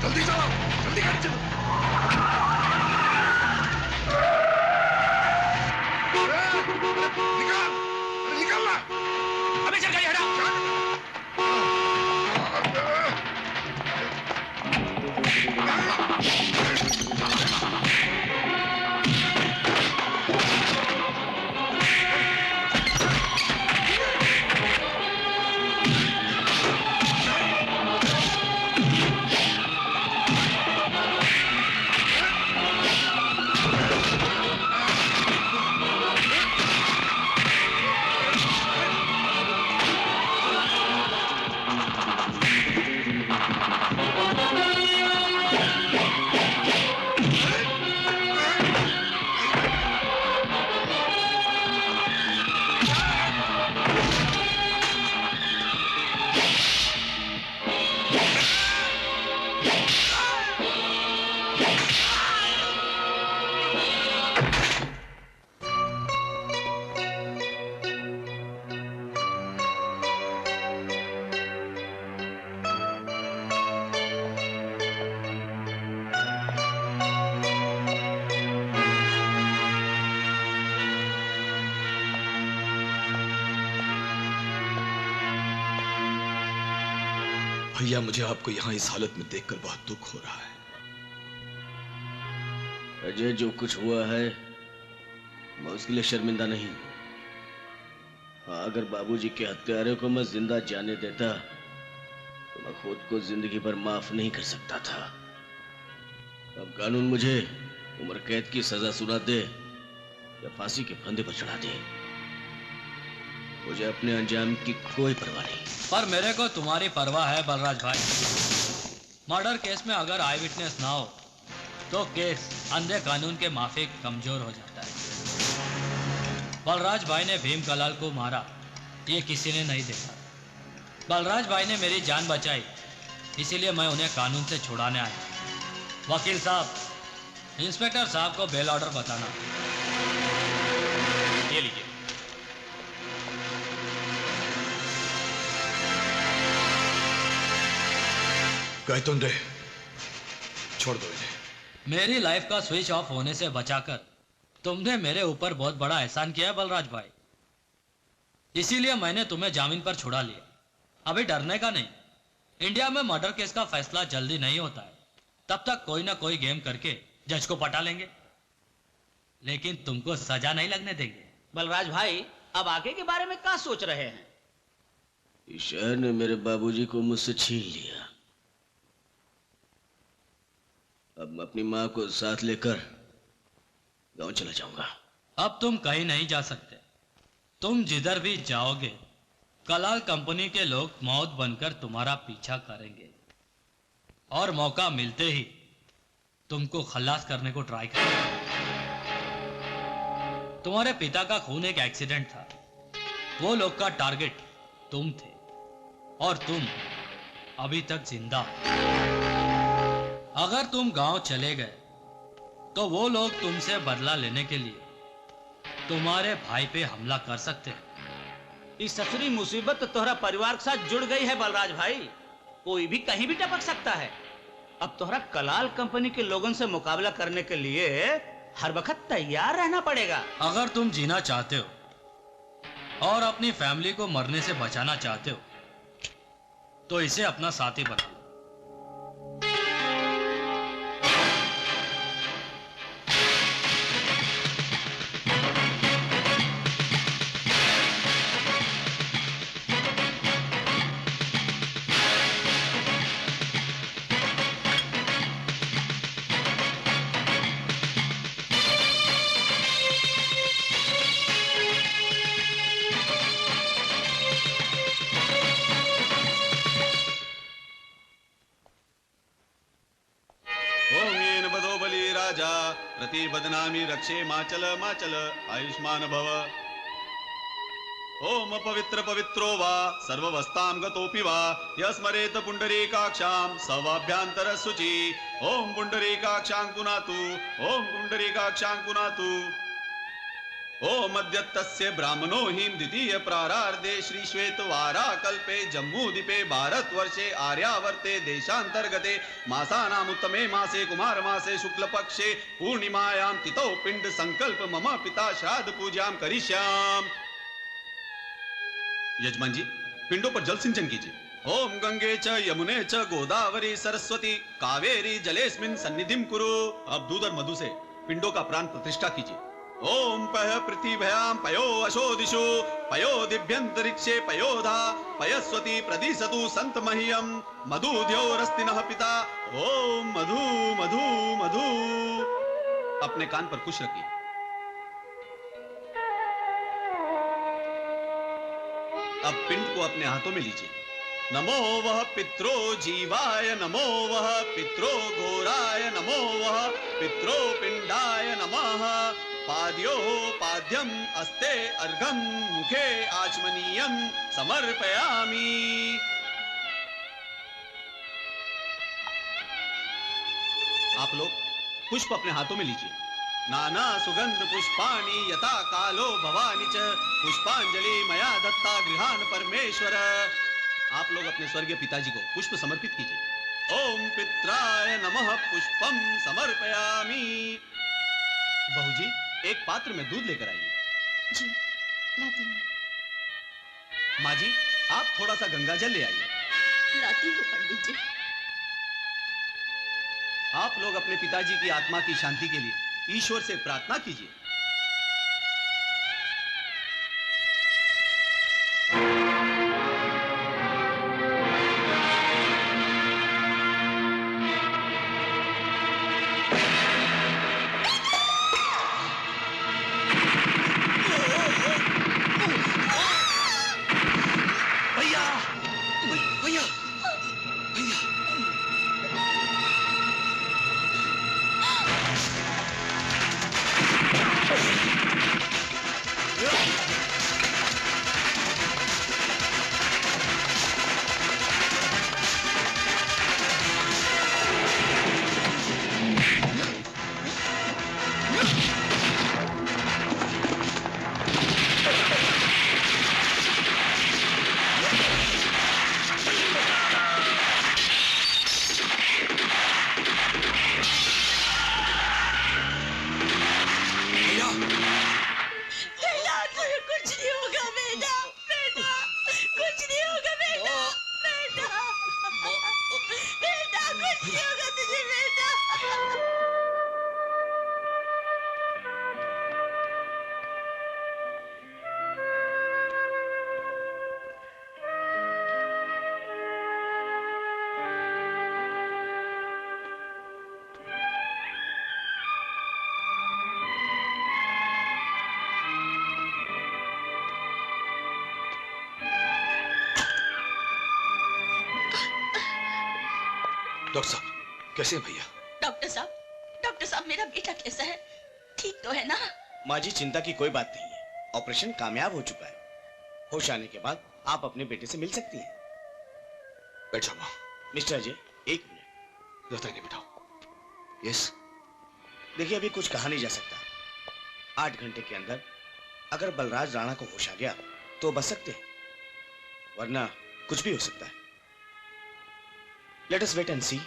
जल्दी चलो, जल्दी गाड़ी चलो। निकाल, निकालना। अबे चल गाड़ी हटा। भैया, मुझे आपको यहाँ इस हालत में देखकर बहुत दुख हो रहा है। अजय, जो कुछ हुआ है मैं उसके लिए शर्मिंदा नहीं हूं। हाँ, अगर बाबूजी के हत्यारे को मैं जिंदा जाने देता तो मैं खुद को जिंदगी भर माफ नहीं कर सकता था। अब कानून मुझे उम्र कैद की सजा सुना दे या फांसी के फंदे पर चढ़ा दे, मुझे अपने अंजाम की कोई परवाह नहीं। पर मेरे को तुम्हारी परवाह है बलराज भाई। मर्डर केस में अगर आई विटनेस ना हो तो केस अंधे कानून के माफिक कमजोर हो जाता है। बलराज भाई ने भीम कलाल को मारा ये किसी ने नहीं देखा। बलराज भाई ने मेरी जान बचाई, इसीलिए मैं उन्हें कानून से छुड़ाने आया। वकील साहब, इंस्पेक्टर साहब को बेल ऑर्डर बताना। ये लीजिए। गायतोंडे, छोड़ दो इन्हें। मेरी लाइफ का स्विच ऑफ होने से बचाकर तुमने मेरे ऊपर बहुत बड़ा एहसान किया है बलराज भाई, इसीलिए मैंने तुम्हें जामीन पर छुड़ा लिया। अभी डरने का नहीं, इंडिया में मर्डर केस का फैसला जल्दी नहीं होता है, तब तक कोई ना कोई गेम करके जज को पटा लेंगे, लेकिन तुमको सजा नहीं लगने देंगे। बलराज भाई, अब आगे के बारे में क्या सोच रहे हैं? इस शहर ने मेरे बाबूजी को मुझसे छीन लिया। अब मैं अपनी माँ को साथ लेकर गांव चला जाऊंगा। अब तुम कहीं नहीं जा सकते। तुम जिधर भी जाओगे कलाल कंपनी के लोग मौत बनकर तुम्हारा पीछा करेंगे और मौका मिलते ही तुमको खल्लास करने को ट्राई करेंगे। तुम्हारे पिता का खून एक एक्सीडेंट था, वो लोग का टारगेट तुम थे और तुम अभी तक जिंदा हो। अगर तुम गांव चले गए तो वो लोग तुमसे बदला लेने के लिए तुम्हारे भाई पे हमला कर सकते हैं। इस ससुरी मुसीबत तो तोहरा परिवार के साथ जुड़ गई है बलराज भाई, कोई भी कहीं भी टपक सकता है। अब तोहरा कलाल कंपनी के लोगों से मुकाबला करने के लिए हर वक्त तैयार रहना पड़ेगा। अगर तुम जीना चाहते हो और अपनी फैमिली को मरने से बचाना चाहते हो तो इसे अपना साथी बना लो। बदनामी रक्षे माचल माचल आयुष्मान भव। ओम पवित्र पवित्रो वा सर्ववस्थां गतोऽपि वा यस्मरेत पुंडरीकाक्षां सवाभ्यंतर शुचि। ओम पुंडरीकाक्षां पुनातु, ओम पुंडरीकाक्षां पुनातु। ओम अद्यतस्य ब्राह्मणो हिम द्वितीय प्रारार्धे श्री श्वेतवारा कल्पे जम्मूद्वीपे भारतवर्षे आर्यावर्ते देशांतर्गते मासानाम् उत्तमे मासे कुमार मासे शुक्ल पक्षे पूर्णिमायां तिथौ पिंड संकल्प मम पिता श्राद्ध पूजां करिष्यामि। यजमान जी, पिंडों पर जल सिंचन कीजिए। ओम गंगे च यमुने च गोदावरी सरस्वती कावेरी जलेस्मिन् सन्निधिं कुरु। अब दूध और मधु से पिंडों का प्राण प्रतिष्ठा कीजिए। ओम पय पृथिव्यां पयो अशोदिषु पयो दिव्यंतरिक्षे पयोधा पयस्वती प्रदिशतु संत मह्यं मधुद्योरस्तिनः पिता। ओम मधु मधु मधु। अपने कान पर कुश रखिए। अब पिंड को अपने हाथों में लीजिए। नमो वह पित्रो जीवाय, नमो वह पित्रो घोराय, नमो वह पित्रो पिंडाय नमः। पाद्यो पाद्यम अस्ते अर्घम मुखे आचमनीयम समर्पयामि। आप लोग पुष्प अपने हाथों में लीजिए। नाना सुगंध पुष्पाणि यथा कालो भवानी च पुष्पांजलि मया दत्ता गृहान परमेश्वर। आप लोग अपने स्वर्गीय पिताजी को पुष्प समर्पित कीजिए। ओम पित्राय नमः पुष्पम समर्पयामि। बहूजी, एक पात्र में दूध लेकर आइए। जी, लाती हूँ। माँ जी, आप थोड़ा सा गंगा जल ले आइए। लाती हूँ पंडित जी। आप लोग अपने पिताजी की आत्मा की शांति के लिए ईश्वर से प्रार्थना कीजिए। डॉक्टर साहब कैसे हैं भैया? डॉक्टर साहब मेरा बेटा कैसा है? ठीक तो है ना? माँ जी चिंता की कोई बात नहीं है, ऑपरेशन कामयाब हो चुका है। होश आने के बाद आप अपने बेटे से मिल सकती हैं। बैठ जाओ माँ। मिस्टर अजय, एक मिनट। रहता ही नहीं बिठाओ। यस। देखिए अभी कुछ कहा नहीं जा सकता। 8 घंटे के अंदर अगर बलराज राणा को होश आ गया तो बच सकते हैं, वरना कुछ भी हो सकता है। लेट अस वेट एंड सी।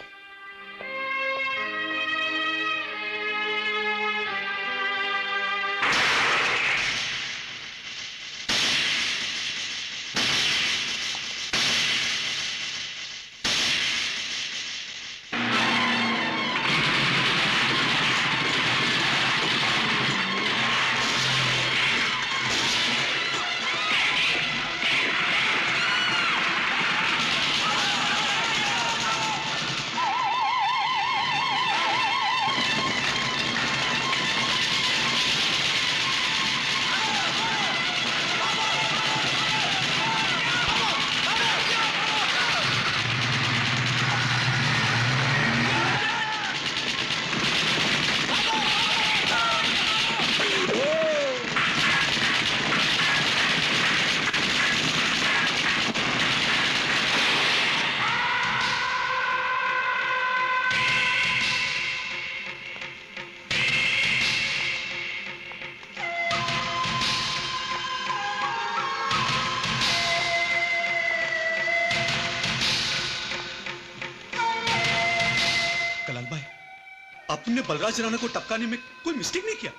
आपने बलराज राणा को टपकाने में कोई मिस्टेक नहीं किया,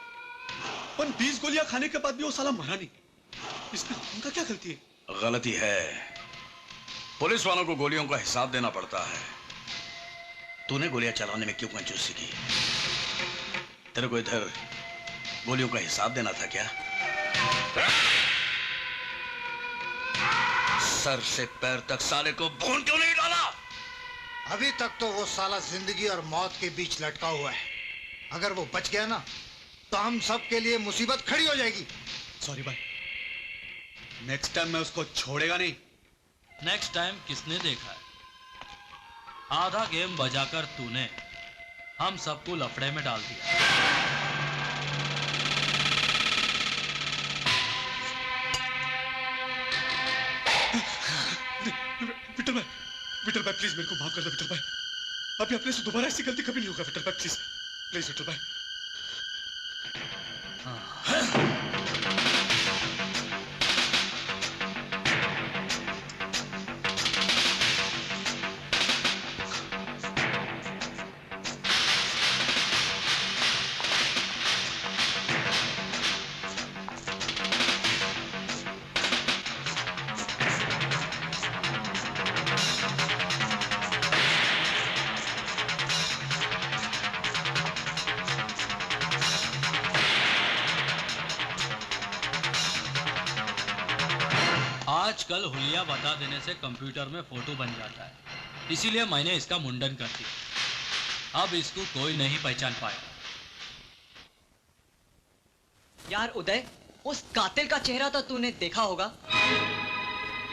पर 20 गोलियां खाने के बाद भी वो साला मरा नहीं। इसमें उनका क्या गलती है? गलती है, पुलिस वालों को गोलियों का हिसाब देना पड़ता है। तूने गोलियां चलाने में क्यों कंजूसी की? तेरे को इधर गोलियों का हिसाब देना था क्या? सर से पैर तक साले को भून क्यों नहीं डाला? अभी तक तो वो साला जिंदगी और मौत के बीच लटका हुआ है। अगर वो बच गया ना तो हम सब के लिए मुसीबत खड़ी हो जाएगी। सॉरी भाई, नेक्स्ट टाइम मैं उसको छोड़ेगा नहीं। नेक्स्ट टाइम किसने देखा है? आधा गेम बजाकर तूने हम सबको लफड़े में डाल दिया। विठल भाई प्लीज मेरे को माफ कर दो। विठल भाई, अभी अपने से दोबारा ऐसी गलती कभी नहीं होगा। विठल भाई प्लीज प्लीज विठल भाई। आजकल हुलिया बता देने से कंप्यूटर में फोटो बन जाता है, इसीलिए मैंने इसका मुंडन कर दिया। अब इसको कोई नहीं पहचान पाएगा। यार उदय, उस कातिल का चेहरा तो तूने देखा होगा।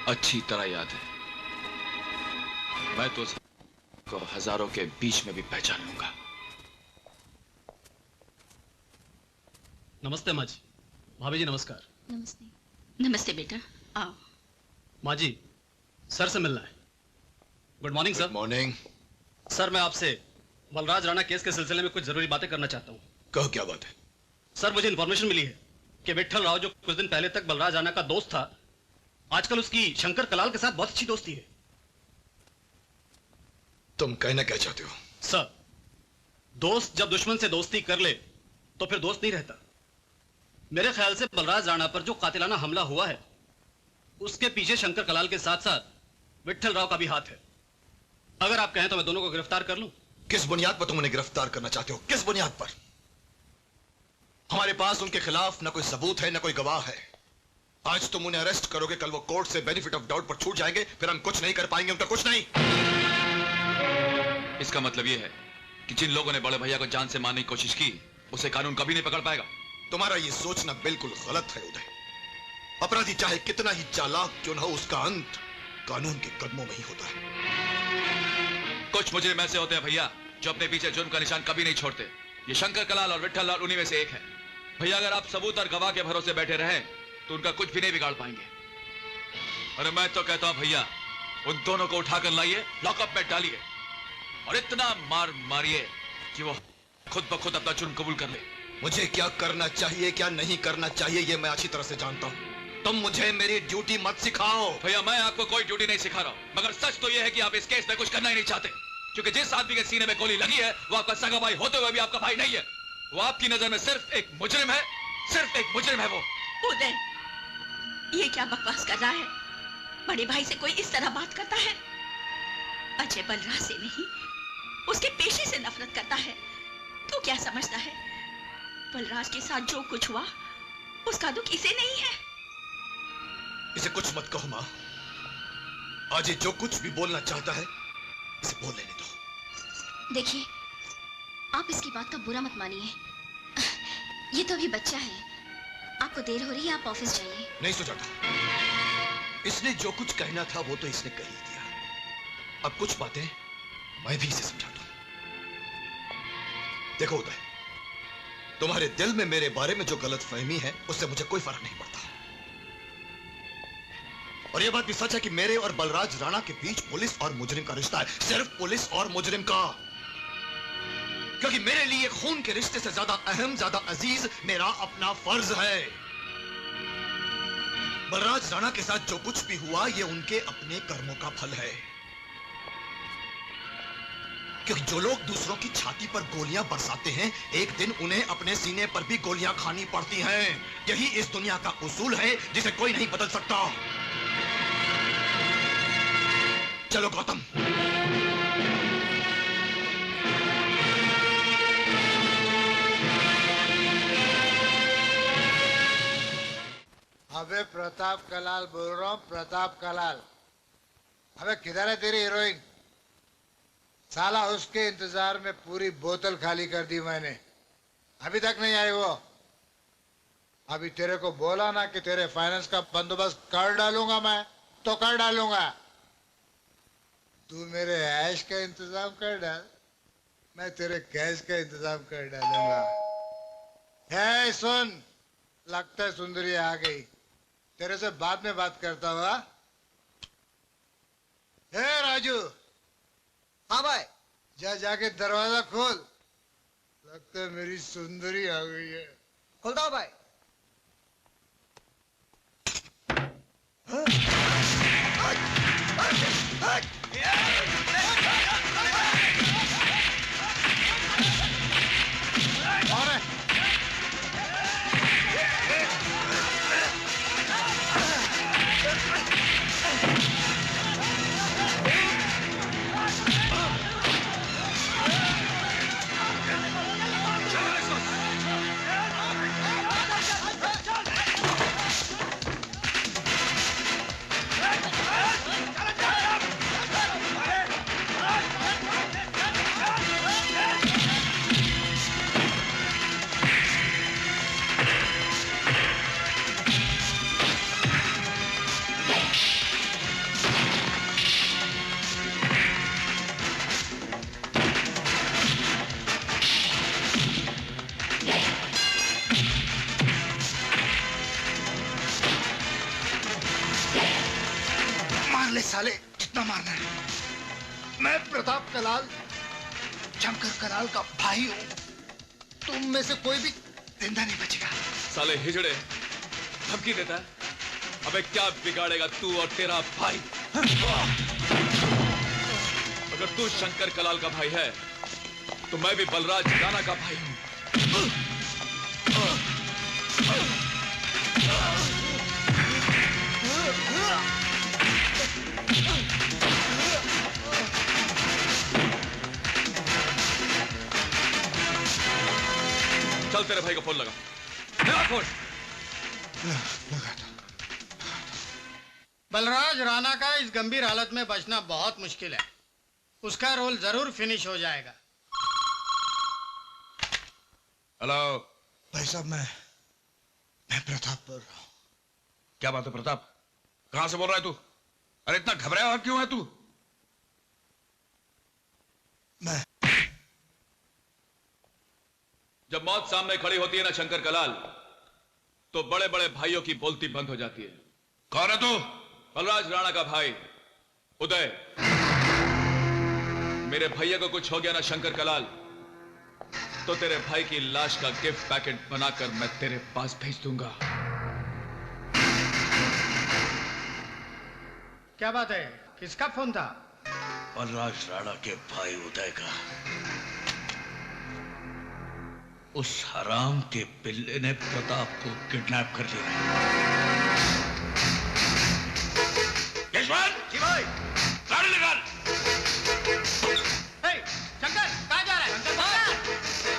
अच्छी तरह याद है। मैं तो को हजारों के बीच में भी पहचान लूंगा। नमस्ते माँ जी। भाभी जी नमस्कार। नमस्ते। नमस्ते बेटा, आओ। माँ जी, सर से मिलना है। Good morning sir. Morning. Sir मैं आपसे बलराज राणा केस के सिलसिले में कुछ जरूरी बातें करना चाहता हूँ। कहो क्या बात है? सर मुझे इन्फॉर्मेशन मिली है कि विठल राव जो कुछ दिन पहले तक बलराज राणा का दोस्त था, आजकल उसकी शंकर कलाल के साथ बहुत अच्छी दोस्ती है। तुम कहना क्या चाहते हो? सर, दोस्त जब दुश्मन से दोस्ती कर ले तो फिर दोस्त नहीं रहता। मेरे ख्याल से बलराज राणा पर जो कातिलाना हमला हुआ है उसके पीछे शंकर कलाल के साथ साथ विठल राव का भी हाथ है। अगर आप कहें तो मैं दोनों को गिरफ्तार कर लूं। किस बुनियाद पर तुम उन्हें गिरफ्तार करना चाहते हो? किस बुनियाद पर? हमारे पास उनके खिलाफ न कोई सबूत है न कोई गवाह है। आज तुम उन्हें अरेस्ट करोगे, कल वो कोर्ट से बेनिफिट ऑफ डाउट पर छूट जाएंगे, फिर हम कुछ नहीं कर पाएंगे, उनका कुछ नहीं। इसका मतलब यह है कि जिन लोगों ने बड़े भैया को जान से मारने की कोशिश की उसे कानून कभी नहीं पकड़ पाएगा। तुम्हारा ये सोचना बिल्कुल गलत है उदय। अपराधी चाहे कितना ही चालाक क्यों न हो, उसका अंत कानून के कदमों में ही होता है। कुछ मुजरिम ऐसे होते हैं भैया जो अपने पीछे जुर्म का निशान कभी नहीं छोड़ते। ये शंकर कलाल और विट्ठल लाल उन्हीं में से एक है। भैया अगर आप सबूत और गवाह के भरोसे बैठे रहें तो उनका कुछ भी नहीं बिगाड़ पाएंगे। अरे मैं तो कहता हूं भैया, उन दोनों को उठाकर लाइए, लॉकअप में डालिए और इतना मार मारिए कि वो खुद ब खुद अपना जुर्म कबूल कर ले। मुझे क्या करना चाहिए क्या नहीं करना चाहिए ये मैं अच्छी तरह से जानता हूँ। तुम मुझे मेरी ड्यूटी मत सिखाओ। भैया मैं आपको कोई ड्यूटी नहीं सिखा रहा हूं, मगर सच तो यह है कि आप इस केस में कुछ करना ही नहीं चाहते, क्योंकि जिस आदमी के सीने में गोली लगी है वो आपका सगा भाई होते हुए भी आपका भाई नहीं है। वो आपकी नजर में सिर्फ एक मुजरिम है, सिर्फ एक मुजरिम है वो। उदय, ये क्या बकवास कर रहा है? बड़े भाई से कोई इस तरह बात करता है? अजय बलराज से नहीं, उसके पेशे से नफरत करता है। तू क्या समझता है बलराज के साथ जो कुछ हुआ उसका दुख इसे नहीं है? इसे कुछ मत कहो माँ। आज ये जो कुछ भी बोलना चाहता है इसे बोल लेने दो। देखिए, आप इसकी बात का बुरा मत मानिए। ये तो अभी बच्चा है, आपको देर हो रही है, आप ऑफिस जाइए। नहीं सुजाता, इसने जो कुछ कहना था वो तो इसने कह ही दिया। अब कुछ बातें मैं भी इसे समझाता हूं। देखो उदय, तुम्हारे दिल में मेरे बारे में जो गलतफहमी है उससे मुझे कोई फर्क नहीं पड़ता। और यह बात भी सच है कि मेरे और बलराज राणा के बीच पुलिस और मुजरिम का रिश्ता है, सिर्फ पुलिस और मुजरिम का। क्योंकि मेरे लिए खून के रिश्ते से ज्यादा अहम, ज्यादा अजीज मेरा अपना फर्ज है। बलराज राणा के साथ जो कुछ भी हुआ ये उनके अपने कर्मों का फल है। क्योंकि जो लोग दूसरों की छाती पर गोलियां बरसाते हैं, एक दिन उन्हें अपने सीने पर भी गोलियां खानी पड़ती हैं। यही इस दुनिया का उसूल है जिसे कोई नहीं बदल सकता। चलो गौतम। अबे प्रताप कलाल बोल रहा हूँ, प्रताप कलाल। अबे किधर है तेरी हीरोइन? साला उसके इंतजार में पूरी बोतल खाली कर दी मैंने, अभी तक नहीं आई वो। अभी तेरे को बोला ना कि तेरे फाइनेंस का बंदोबस्त कर डालूंगा मैं, तो कर डालूंगा। तू मेरे ऐश का इंतजाम कर डाल, मैं तेरे कैश का इंतजाम कर डालूंगा। है सुन, लगता है सुंदरी आ गई, तेरे से बाद में बात करता हुआ। हे राजू। हाँ भाई। जा जाके दरवाजा खोल, लगता है मेरी सुंदरी आ गई है। खोलता हूँ भाई। मार ले साले, जितना मारना है। मैं प्रताप कलाल, शंकर कलाल का भाई हूँ। तुम में से कोई भी जिंदा नहीं बचेगा। साले हिजड़े, धमकी देता है? अबे क्या बिगाड़ेगा तू और तेरा भाई? अगर तू शंकर कलाल का भाई है तो मैं भी बलराज राणा का भाई हूं। चल तेरे भाई को फोन लगा। मेरा फोन बलराज राणा का इस गंभीर हालत में बचना बहुत मुश्किल है। उसका रोल जरूर फिनिश हो जाएगा। हेलो भाई साहब, मैं प्रताप बोल रहा हूँ। क्या बात है प्रताप? कहां से बोल रहा है तू? अरे इतना घबराया हुआ क्यों है तू? जब मौत सामने खड़ी होती है ना शंकर कलाल, तो बड़े बड़े भाइयों की बोलती बंद हो जाती है। कौन है तू? बलराज राणा का भाई उदय। मेरे भैया को कुछ हो गया ना शंकर कलाल, तो तेरे भाई की लाश का गिफ्ट पैकेट बनाकर मैं तेरे पास भेज दूंगा। क्या बात है? किसका फोन था? बलराज राणा के भाई उदय का। उस हराम के पिल्ले ने प्रताप को किडनैप कर लिया। यशवंत! जी भाई। गाड़ी निकाल। शंकर कहाँ जा रहा है?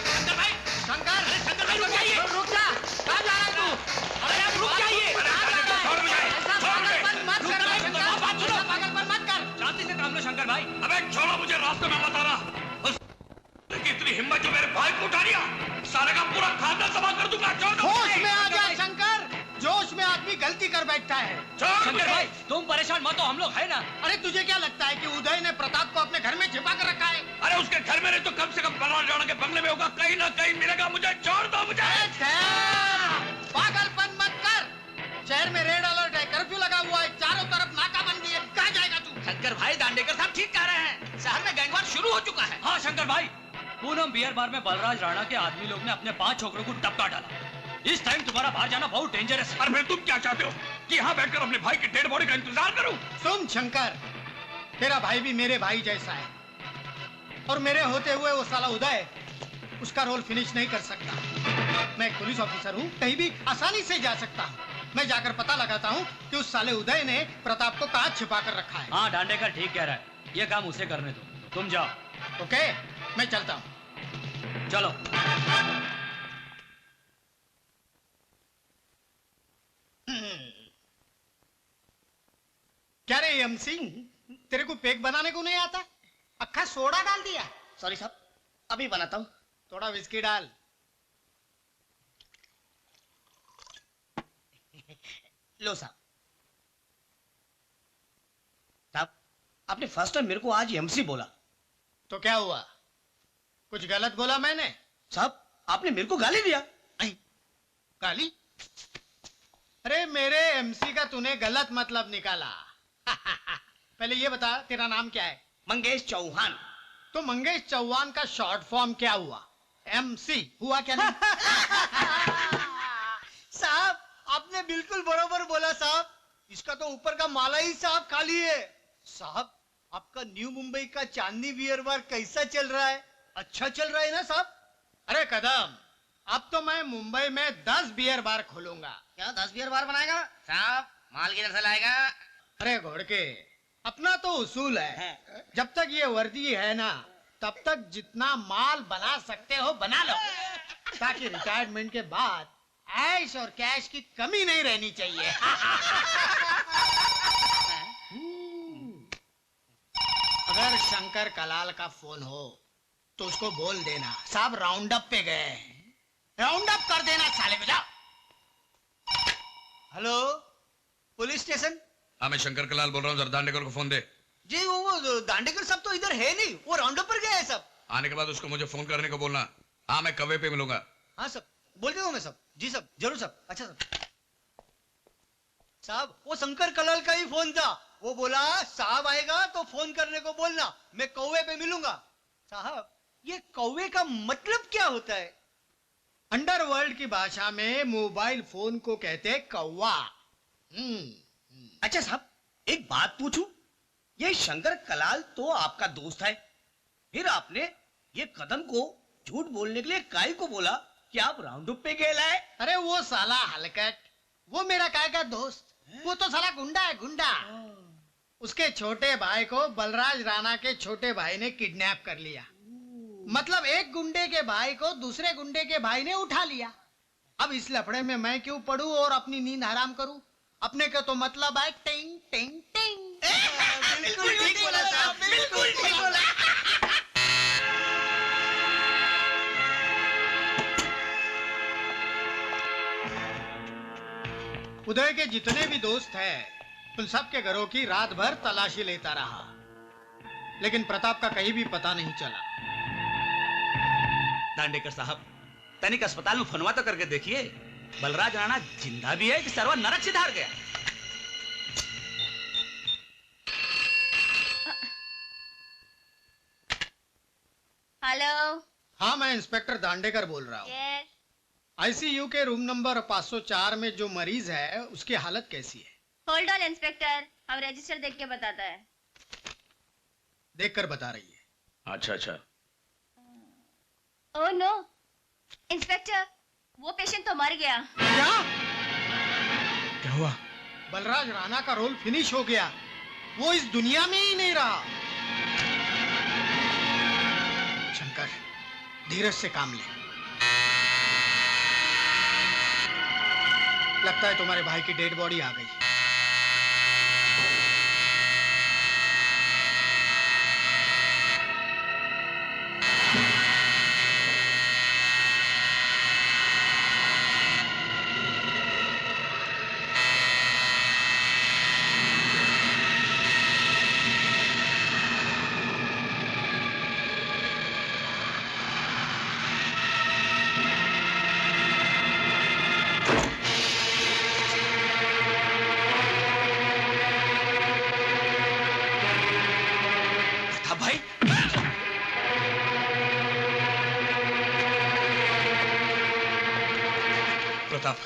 शंकर भाई, शंकर भाई रुक जाइए। रुक जा। कहाँ जा रहा है तू? अरे आप रुक जाइए। ऐसा पागलपन मत कर भाई शंकर। ऐसा पागलपन मत कर। शांति से काम लो शंकर भाई। अबे छोड़ो मुझे, रास्ते में बता रहा। इतनी हिम्मत जो मेरे भाई को उठा लिया, सारे का पूरा खानदान तबाह कर दूंगा। होश में आ जा शंकर। जोश में आदमी गलती कर बैठता है। शंकर भाई तुम परेशान मत हो, हम लोग है ना। अरे तुझे क्या लगता है कि उदय ने प्रताप को अपने घर में छिपा कर रखा है? अरे उसके घर में नहीं तो कम से कम बलराज राणा के बंगले में होगा। कहीं ना कहीं मिलेगा। मुझे छोड़ दो मुझे। पागलपन मत कर। शहर में रेड अलर्ट है, कर्फ्यू लगा हुआ है, चारों तरफ नाकाबंदी है। कहाँ जाएगा तू? शंकर भाई दांडेकर साहब ठीक कह रहे हैं, शहर में गैंगवार शुरू हो चुका है। हाँ शंकर भाई, पूनम बियर बार में बलराज राणा के आदमी लोग ने अपने 5 छोकरों को टपका डाला। इस टाइम तुम्हारा बाहर जाना बहुत डेंजरस है। और फिर तुम क्या चाहते हो कि यहाँ बैठकर अपने भाई की डेड बॉडी का इंतजार करूं? सुन शंकर, तेरा भाई भी मेरे भाई जैसा है, और मेरे होते हुए वो साला उदय उसका रोल फिनिश नहीं कर सकता। मैं एक पुलिस ऑफिसर हूँ, कहीं भी आसानी से जा सकता हूँ। मैं जाकर पता लगाता हूँ कि उस साले उदय ने प्रताप को कहाँ छिपा कर रखा है। हाँ दांडेकर ठीक कह रहा है, ये काम उसे करने दो, तुम जाओ। ओके, मैं चलता हूँ। चलो। क्या रे एमसी, तेरे को पेक बनाने को नहीं आता? अक्खा सोडा डाल दिया? सॉरी साहब, अभी बनाता हूँ। थोड़ा विस्की डाल। लो साहब। साहब, आपने फर्स्ट टाइम मेरे को आज एमसी बोला। तो क्या हुआ? कुछ गलत बोला मैंने? साहब, आपने मेरे को गाली दिया। गाली? अरे मेरे एमसी का तूने गलत मतलब निकाला। पहले ये बता, तेरा नाम क्या है? मंगेश चौहान। तो मंगेश चौहान का शॉर्ट फॉर्म क्या हुआ? एमसी हुआ क्या नहीं? साहब, आपने बिल्कुल बरोबर बोला साहब। इसका तो ऊपर का माला ही साहब खाली है। साहब, आपका न्यू मुंबई का चांदनी बियर बार कैसा चल रहा है? अच्छा चल रहा है ना साहब? अरे कदम, अब तो मैं मुंबई में 10 बियर बार खोलूंगा। क्या 10 बियर बार बनाएगा? साहब, माल किधर से लाएगा? अरे घोड़के, अपना तो उसूल है, जब तक ये वर्दी है ना, तब तक जितना माल बना सकते हो बना लो, ताकि रिटायरमेंट के बाद ऐश और कैश की कमी नहीं रहनी चाहिए। अगर शंकर कलाल का फोन हो तो उसको बोल देना साहब राउंड अप पे गए, राउंड अप कर देना साले में। जाओ। Hello, police station. हाँ, मैं शंकर कलाल बोल रहा हूँ। जरा दांडेकर को फोन दे। जी वो दांडेकर साहब तो इधर है नहीं, वो राउंड अप पर गए हैं सब। आने के बाद उसको मुझे फोन करने को बोलना। हाँ, मैं कवे पे मिलूंगा। हाँ सब, बोल देता हूँ मैं सब। जी सब, जरूर सब। अच्छा सब। साहब, वो शंकर कलाल का ही फोन था। वो बोला साहब आएगा तो फोन करने को बोलना, मैं कौवे पे मिलूंगा। साहब, ये कौवे का मतलब क्या होता है? अंडरवर्ल्ड की भाषा में मोबाइल फोन को कहते हैं कौवा। अच्छा साहब, एक बात पूछूं? ये शंकर कलाल तो आपका दोस्त है, फिर आपने ये कदम को झूठ बोलने के लिए काई को बोला कि आप राउंड अप पे गए लाए? अरे वो साला हलकट, वो मेरा काय का दोस्त, वो तो साला गुंडा है, गुंडा। उसके छोटे भाई को बलराज राणा के छोटे भाई ने किडनैप कर लिया। मतलब एक गुंडे के भाई को दूसरे गुंडे के भाई ने उठा लिया। अब इस लफड़े में मैं क्यों पढ़ूं और अपनी नींद हराम करूं? अपने का तो मतलब है टिंग टिंग टिंग। बिल्कुल ठीक बोला साहब, बिल्कुल ठीक बोला। उदय के जितने भी दोस्त हैं, उन सब के घरों की रात भर तलाशी लेता रहा, लेकिन प्रताप का कहीं भी पता नहीं चला। दांडेकर साहब, तनिक अस्पताल में फोनवा तो करके देखिए, बलराज राणा जिंदा भी है कि सरवा नरक से धार गया। हेलो। हाँ, मैं इंस्पेक्टर दांडेकर बोल रहा हूँ। यस। आईसीयू के रूम नंबर 504 में जो मरीज है उसकी हालत कैसी है? होल्ड ऑन इंस्पेक्टर, हम रजिस्टर देख के बताता है। देखकर बता रही है। अच्छा अच्छा। ओह नो इंस्पेक्टर, वो पेशेंट तो मर गया। क्या हुआ? बलराज राणा का रोल फिनिश हो गया, वो इस दुनिया में ही नहीं रहा। शंकर, धीरज से काम ले। लगता है तुम्हारे भाई की डेड बॉडी आ गई। प्रताप,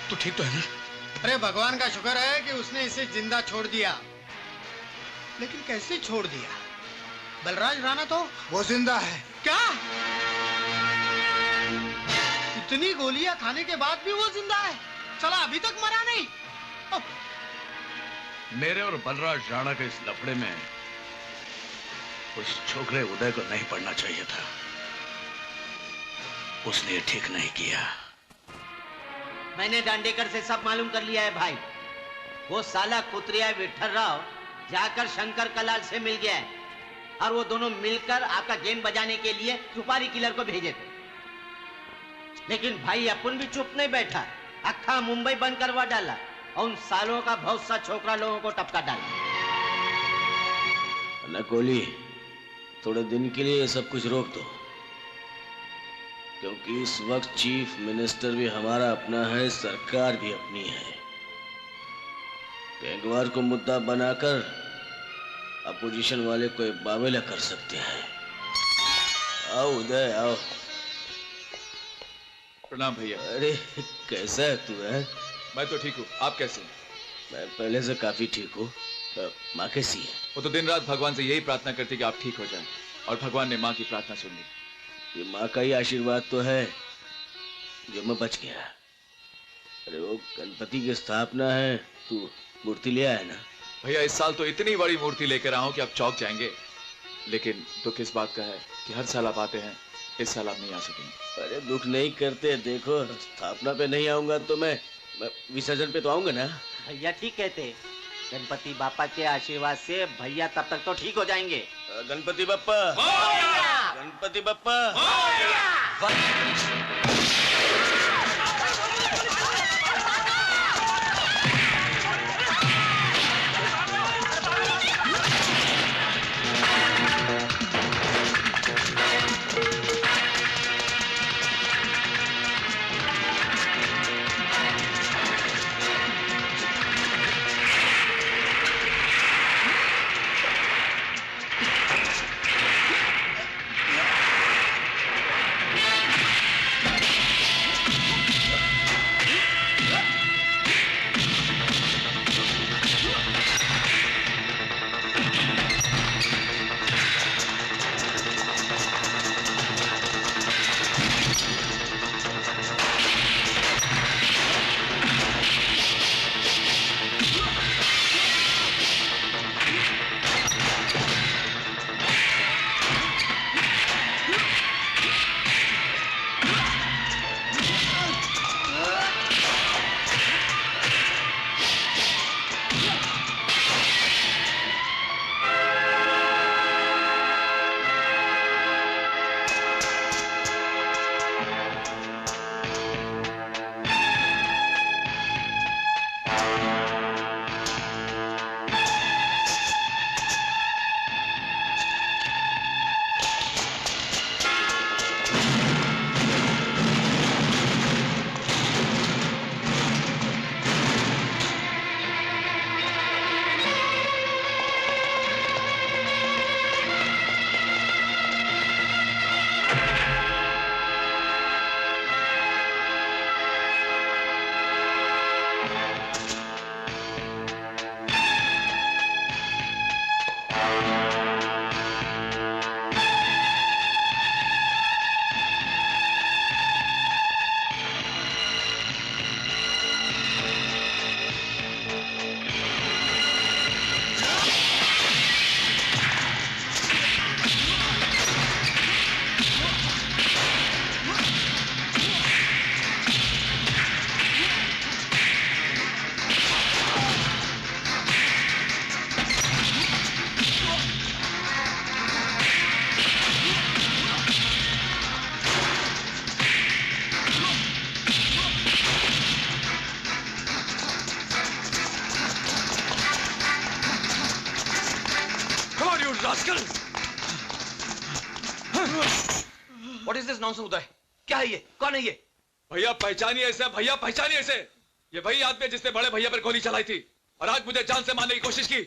तू ठीक तो है ना? अरे भगवान का शुक्र है कि उसने इसे जिंदा छोड़ दिया। लेकिन कैसे छोड़ दिया? बलराज राणा तो वो जिंदा है। क्या? इतनी गोलियां खाने के बाद भी वो जिंदा है? चला अभी तक मरा नहीं। मेरे और बलराज राणा के इस लफड़े में उस छोकरे उदय को नहीं पड़ना चाहिए था। उसने ये ठीक नहीं किया। मैंने दांडेकर से सब मालूम कर लिया है भाई। वो साला कुतरिया विठल राव जाकर शंकर कलाल से मिल गया है और वो दोनों मिलकर आपका गेम बजाने के लिए सुपारी किलर को भेजे थे। लेकिन भाई अपन भी चुप नहीं बैठा, अक्खा मुंबई बंद करवा डाला और उन सालों का बहुत सा छोकरा लोगों को टपका डाला। नकोली, थोड़े दिन के लिए ये सब कुछ रोक दो, क्योंकि इस वक्त चीफ मिनिस्टर भी हमारा अपना है, सरकार भी अपनी है। गैंगवार को मुद्दा बनाकर अपोजिशन वाले कोई बावेला कर सकते हैं। आओ उदय, आओ। प्रणाम भैया। अरे कैसा है तू? है मैं तो ठीक हूँ, आप कैसे? मैं पहले से काफी ठीक हूँ। माँ कैसी है? वो तो दिन रात भगवान से यही प्रार्थना करती कि आप ठीक हो जाएं, और भगवान ने माँ की प्रार्थना सुन ली। ये माँ का ही आशीर्वाद तो है जो मैं बच गया। अरे वो गणपति की स्थापना है, तू मूर्ति ले आया ना? भैया इस साल तो इतनी बड़ी मूर्ति लेकर आऊं कि आप चौंक जाएंगे। लेकिन दुख इस बात का है कि हर साल आप आते हैं, इस साल आप नहीं आ सकेंगे। अरे दुख नहीं करते, देखो स्थापना पे नहीं आऊंगा तो मैं विसर्जन पे तो आऊंगा ना। भैया ठीक कहते, गणपति बापा के आशीर्वाद से भैया तब तक तो ठीक हो जाएंगे। Ganpati Bappa, Ganpati Bappa. What is this nonsense, उदय? क्या है ये? कौन है ये? भैया पहचानिए इसे, भैया पहचानिए इसे। ये वही आदमी है जिसने बड़े भैया पर गोली चलाई थी और आज मुझे जान से मारने की कोशिश की।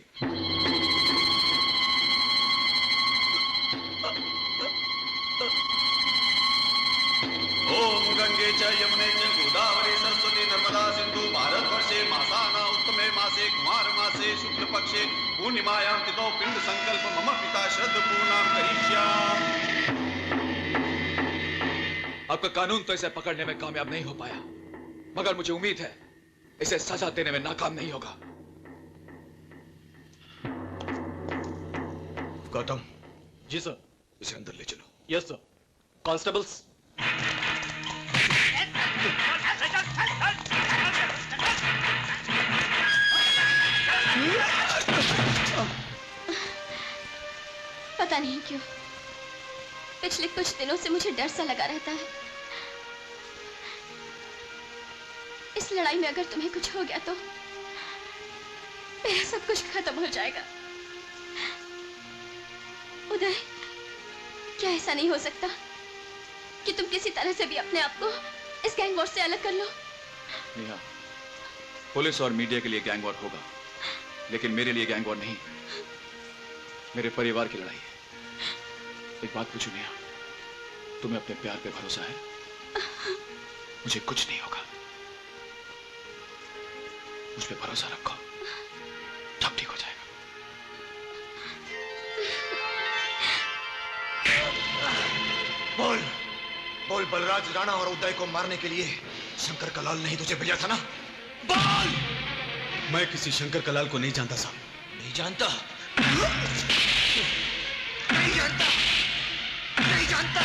ओम गंगे च यमुने च गोदावरी सरस्वती नर्मदा सिंधु भारतवर्षे मासानां उत्तमे मासे कुमार मासे शुक्ल पक्षे पूर्णिमायां तिथौ पिंड संकल्प मम पिता श्रद्धपूर्णां करिष्यामि। आपका कानून तो इसे पकड़ने में कामयाब नहीं हो पाया, मगर मुझे उम्मीद है इसे सजा देने में नाकाम नहीं होगा। गौतम। जी सर। इसे अंदर ले चलो। Yes sir. कांस्टेबल्स। पता नहीं क्यों पिछले कुछ दिनों से मुझे डर सा लगा रहता है। इस लड़ाई में अगर तुम्हें कुछ हो गया तो मेरा सब कुछ खत्म हो जाएगा। उदय, क्या ऐसा नहीं हो सकता कि तुम किसी तरह से भी अपने आप को इस गैंग वॉर से अलग कर लो? नेहा, पुलिस और मीडिया के लिए गैंग वॉर होगा, लेकिन मेरे लिए गैंग वॉर नहीं, मेरे परिवार की लड़ाई है। एक बात पूछूं नेहा, तुम्हें अपने प्यार पे भरोसा है? मुझे कुछ नहीं होगा, मुझ पे भरोसा रखो, सब ठीक हो जाएगा। बोल बोल, बलराज राणा और उदय को मारने के लिए शंकर कलाल ने ही तुझे भेजा था ना? बोल। मैं किसी शंकर कलाल को नहीं जानता साहब। नहीं जानता? नहीं जानता? नहीं जानता?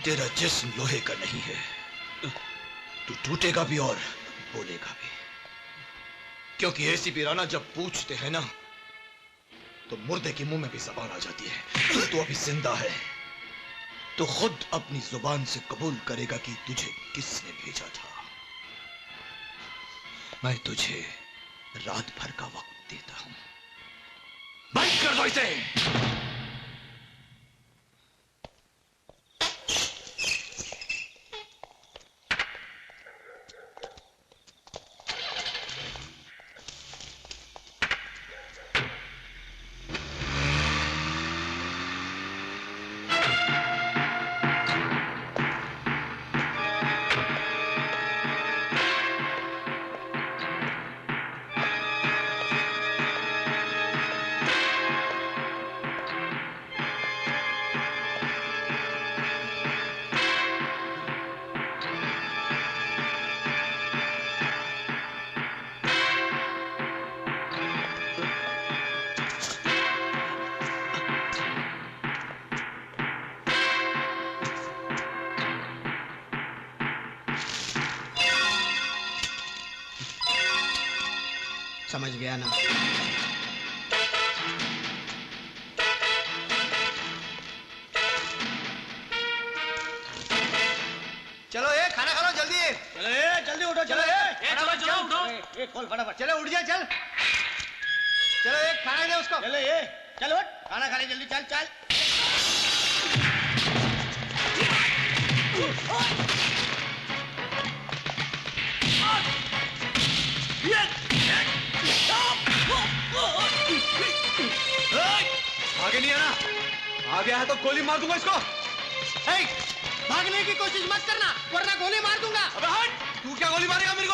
तेरा जिस्म लोहे का नहीं है, तू टूटेगा भी और बोलेगा भी, क्योंकि एसीपी राणा जब पूछते हैं ना तो मुर्दे के मुंह में भी जबान आ जाती है। तू अभी जिंदा है तो खुद अपनी जुबान से कबूल करेगा कि तुझे किसने भेजा था। मैं तुझे रात भर का वक्त देता हूं, बंद कर दो इसे। समझ गया ना? चलो ये खाना खा लो जल्दी। चलो ये जल्दी उठो। चलो ये चलो उठो। ये खोल फटाफट। चलो उठ जा चल। चलो ये खाना दे उसको। चलो ये चल उठ, खाना खा ले जल्दी। चल चल। आगे नहीं आना, आ गया है तो गोली मार दूंगा इसको। भागने की कोशिश मत करना वरना गोली मार दूंगा। अबे हट, तू क्या गोली मारेगा मेरे को?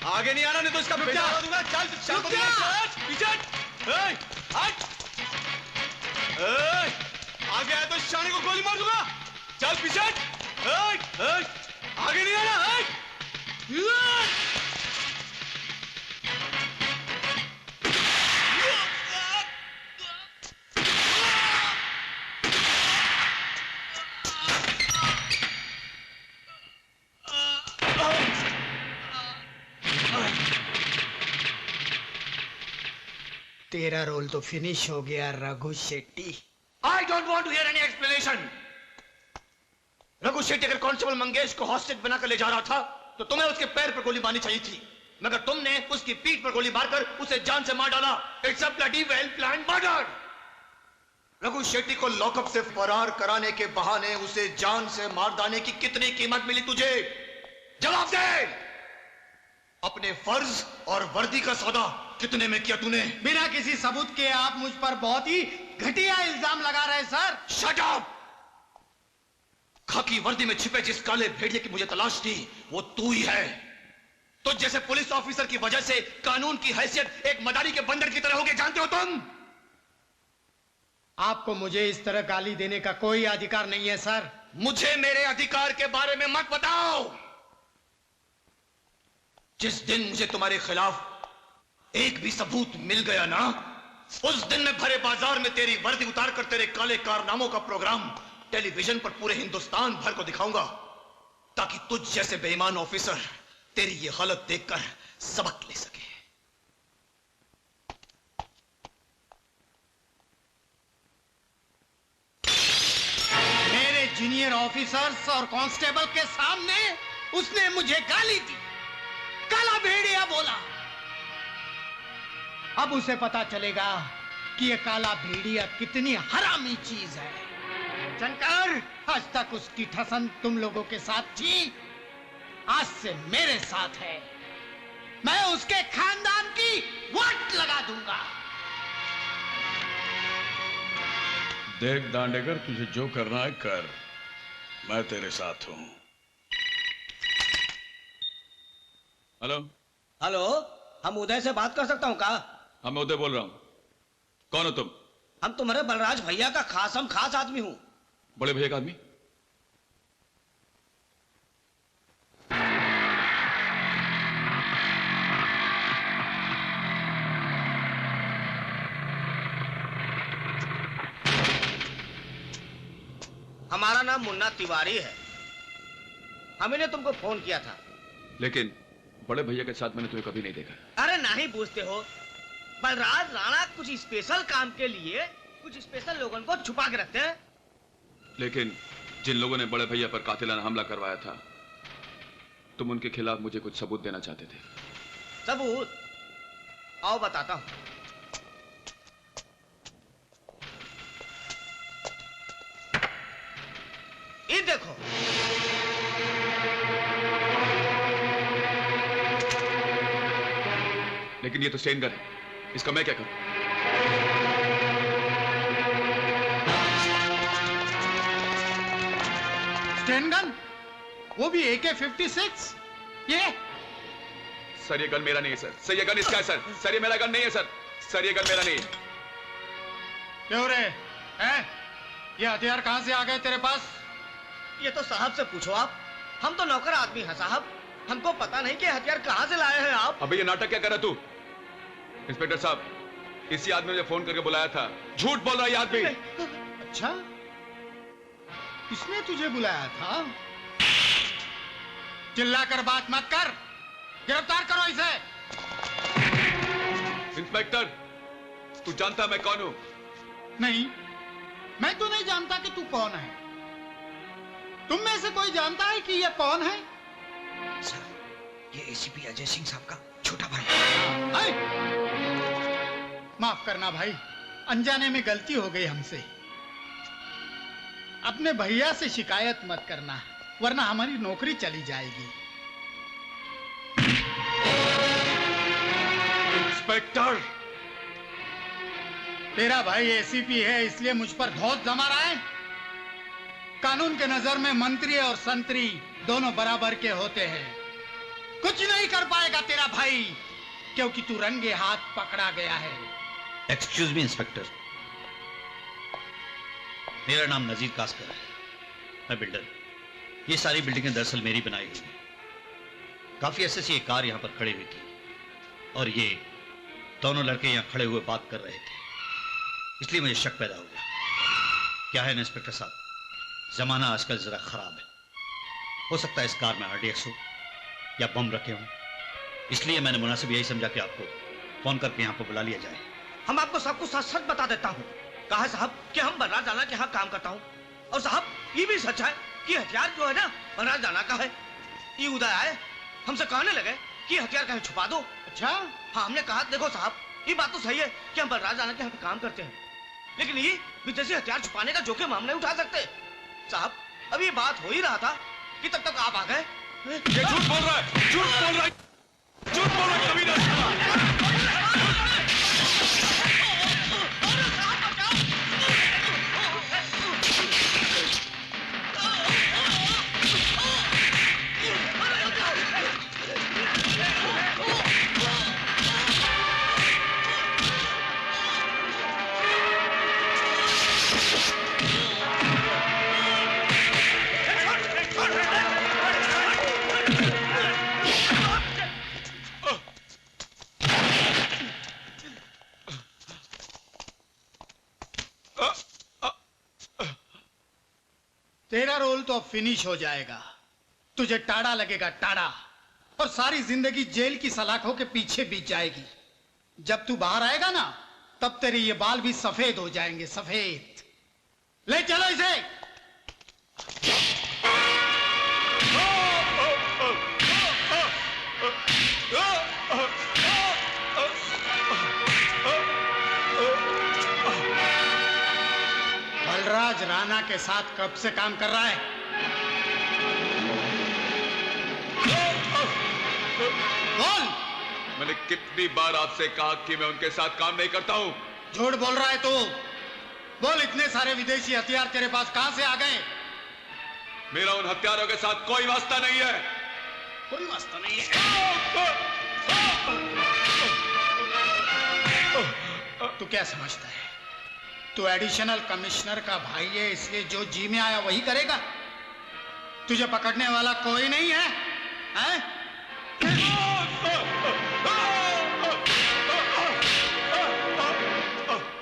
आगे नहीं आना नहीं तो इसका बेटा मार दूंगा। चल चल पीछे हट। आ गया है तो शाने को गोली मार दूंगा। चल पीछे हट। आगे नहीं आना। तेरा रोल तो फिनिश हो गया Raghu Shetty. I don't want to hear any explanation. Raghu Shetty अगर कांस्टेबल मंगेश को हॉस्टेज बनाकर ले जा रहा था तो तुम्हें उसके पैर पर गोली मारनी चाहिए थी, मगर तुमने उसकी पीठ पर गोली मारकर उसे जान से मार डाला। It's a bloody well planned murder. Raghu Shetty को लॉकअप से फरार कराने के बहाने उसे जान से मार डालने की कितनी कीमत मिली तुझे? जवाब दे। अपने फर्ज और वर्दी का सौदा कितने में किया तूने? बिना किसी सबूत के आप मुझ पर बहुत ही घटिया इल्जाम लगा रहे सर। Shut up. खाकी वर्दी में छिपे जिस काले भेड़िए की मुझे तलाश थी वो तू ही है। तो जैसे पुलिस ऑफिसर की वजह से कानून की हैसियत एक मदारी के बंदर की तरह हो गई, जानते हो तुम? आपको मुझे इस तरह गाली देने का कोई अधिकार नहीं है सर। मुझे मेरे अधिकार के बारे में मत बताओ। जिस दिन मुझे तुम्हारे खिलाफ एक भी सबूत मिल गया ना, उस दिन मैं भरे बाजार में तेरी वर्दी उतारकर तेरे काले कारनामों का प्रोग्राम टेलीविजन पर पूरे हिंदुस्तान भर को दिखाऊंगा, ताकि तुझ जैसे बेईमान ऑफिसर तेरी ये हालत देखकर सबक ले सके। मेरे जूनियर ऑफिसर्स और कांस्टेबल के सामने उसने मुझे गाली दी, काला भेड़िया बोला। अब उसे पता चलेगा कि ये काला भेड़िया कितनी हरामी चीज है। शंकर, आज तक उसकी ठसन तुम लोगों के साथ थी, आज से मेरे साथ है। मैं उसके खानदान की वाट लगा दूंगा। देख दांडेकर, तुझे जो करना है कर, मैं तेरे साथ हूं। हेलो हेलो, हम उदय से बात कर सकता हूँ क्या? हाँ, मैं उदय बोल रहा हूँ। कौन हो तुम? हम तुम्हारे बलराज भैया का खास आदमी हूँ। बड़े भैया का आदमी? हमारा नाम मुन्ना तिवारी है। हमने तुमको फोन किया था। लेकिन बड़े भैया के साथ मैंने तुम्हें कभी नहीं देखा। अरे नहीं पूछते हो? बलराज राणा कुछ स्पेशल काम के लिए कुछ स्पेशल लोगों को छुपा के रखते हैं। लेकिन जिन लोगों ने बड़े भैया पर कातिलाना हमला करवाया था, तुम उनके खिलाफ मुझे कुछ सबूत देना चाहते थे। सबूत? आओ बताता हूं। ये देखो, लेकिन ये तो स्टेन गन है, इसका मैं क्या करूं? Sten gun? वो भी AK-56? ये? सर ये गन मेरा नहीं है सर। सर ये गन इसका है सर। सर ये मेरा गन नहीं है सर। सर ये गन मेरा नहीं है। क्यों रे? हैं? ये हथियार कहां से आ गए तेरे पास? ये तो साहब से पूछो आप। हम तो नौकर आदमी हैं साहब, हमको पता नहीं कि हथियार कहां से लाए हैं आप। अबे ये नाटक क्या कर रहा तू? इंस्पेक्टर साहब, इसी आदमी ने फोन करके बुलाया था। झूठ बोल रहा है ये आदमी। अच्छा, किसने तुझे बुलाया था? चिल्लाकर बात मत कर, गिरफ्तार करो इसे। इंस्पेक्टर, तू जानता मैं कौन हूं? नहीं, मैं तो नहीं जानता कि तू कौन है। तुम में से कोई जानता है कि यह कौन है? सर, ये ACP अजय सिंह साहब का छोटा भाई। माफ करना भाई, अनजाने में गलती हो गई हमसे। अपने भैया से शिकायत मत करना, वरना हमारी नौकरी चली जाएगी। इंस्पेक्टर, तेरा भाई ACP है, इसलिए मुझ पर धौंस जमा रहा है। कानून के नजर में मंत्री और संतरी दोनों बराबर के होते हैं। कुछ नहीं कर पाएगा तेरा भाई, क्योंकि तू रंगे हाथ पकड़ा गया है। एक्सक्यूज मी इंस्पेक्टर, मेरा नाम नजीर कास्कर है, मैं बिल्डर। ये सारी बिल्डिंगें दरअसल मेरी बनाई हुई हैं। काफी अरसे से ये कार यहां पर खड़ी हुई थी और ये दोनों लड़के यहां खड़े हुए बात कर रहे थे, इसलिए मुझे शक पैदा हो गया। क्या है ना इंस्पेक्टर साहब, जमाना आजकल जरा खराब है। हो सकता है इस कार में RDX हो या बम रखे हों, इसलिए मैंने मुनासिब यही समझा कि आपको फोन करके यहाँ पर बुला लिया जाए। हम आपको सब कुछ सच सच बता देता हूँ। कहा है साहब कि हम बलराज राणा के यहाँ काम करता हूँ, और साहब ये भी सच है कि हथियार जो है ना बलराज राणा का है। ये उदय आए हमसे कहने लगे कि हथियार कहीं छुपा दो। अच्छा? हाँ, हमने कहा देखो साहब, ये बात तो सही है कि हम बलराज राणा के यहाँ पे काम करते हैं, लेकिन ये विदेशी हथियार छुपाने का जोखिम हम नहीं उठा सकते। साहब, अब ये बात हो ही रहा था कि तब तक आप आ गए। ये झूठ बोल रहा है, झूठ बोल रहा है, झूठ बोल रहा है कमीना। तेरा रोल तो अब फिनिश हो जाएगा। तुझे टाड़ा लगेगा, टाड़ा, और सारी जिंदगी जेल की सलाखों के पीछे बीत जाएगी। जब तू बाहर आएगा ना, तब तेरे ये बाल भी सफेद हो जाएंगे, सफेद। ले चलो इसे। बलराज राणा के साथ कब से काम कर रहा है? बोल। मैंने कितनी बार आपसे कहा कि मैं उनके साथ काम नहीं करता हूं। झूठ बोल रहा है तू। बोल, इतने सारे विदेशी हथियार तेरे पास कहां से आ गए? मेरा उन हथियारों के साथ कोई वास्ता नहीं है। कोई वास्ता नहीं है? तू क्या समझता है? तू एडिशनल कमिश्नर का भाई है, इसलिए जो जी में आया वही करेगा? तुझे पकड़ने वाला कोई नहीं है, हैं?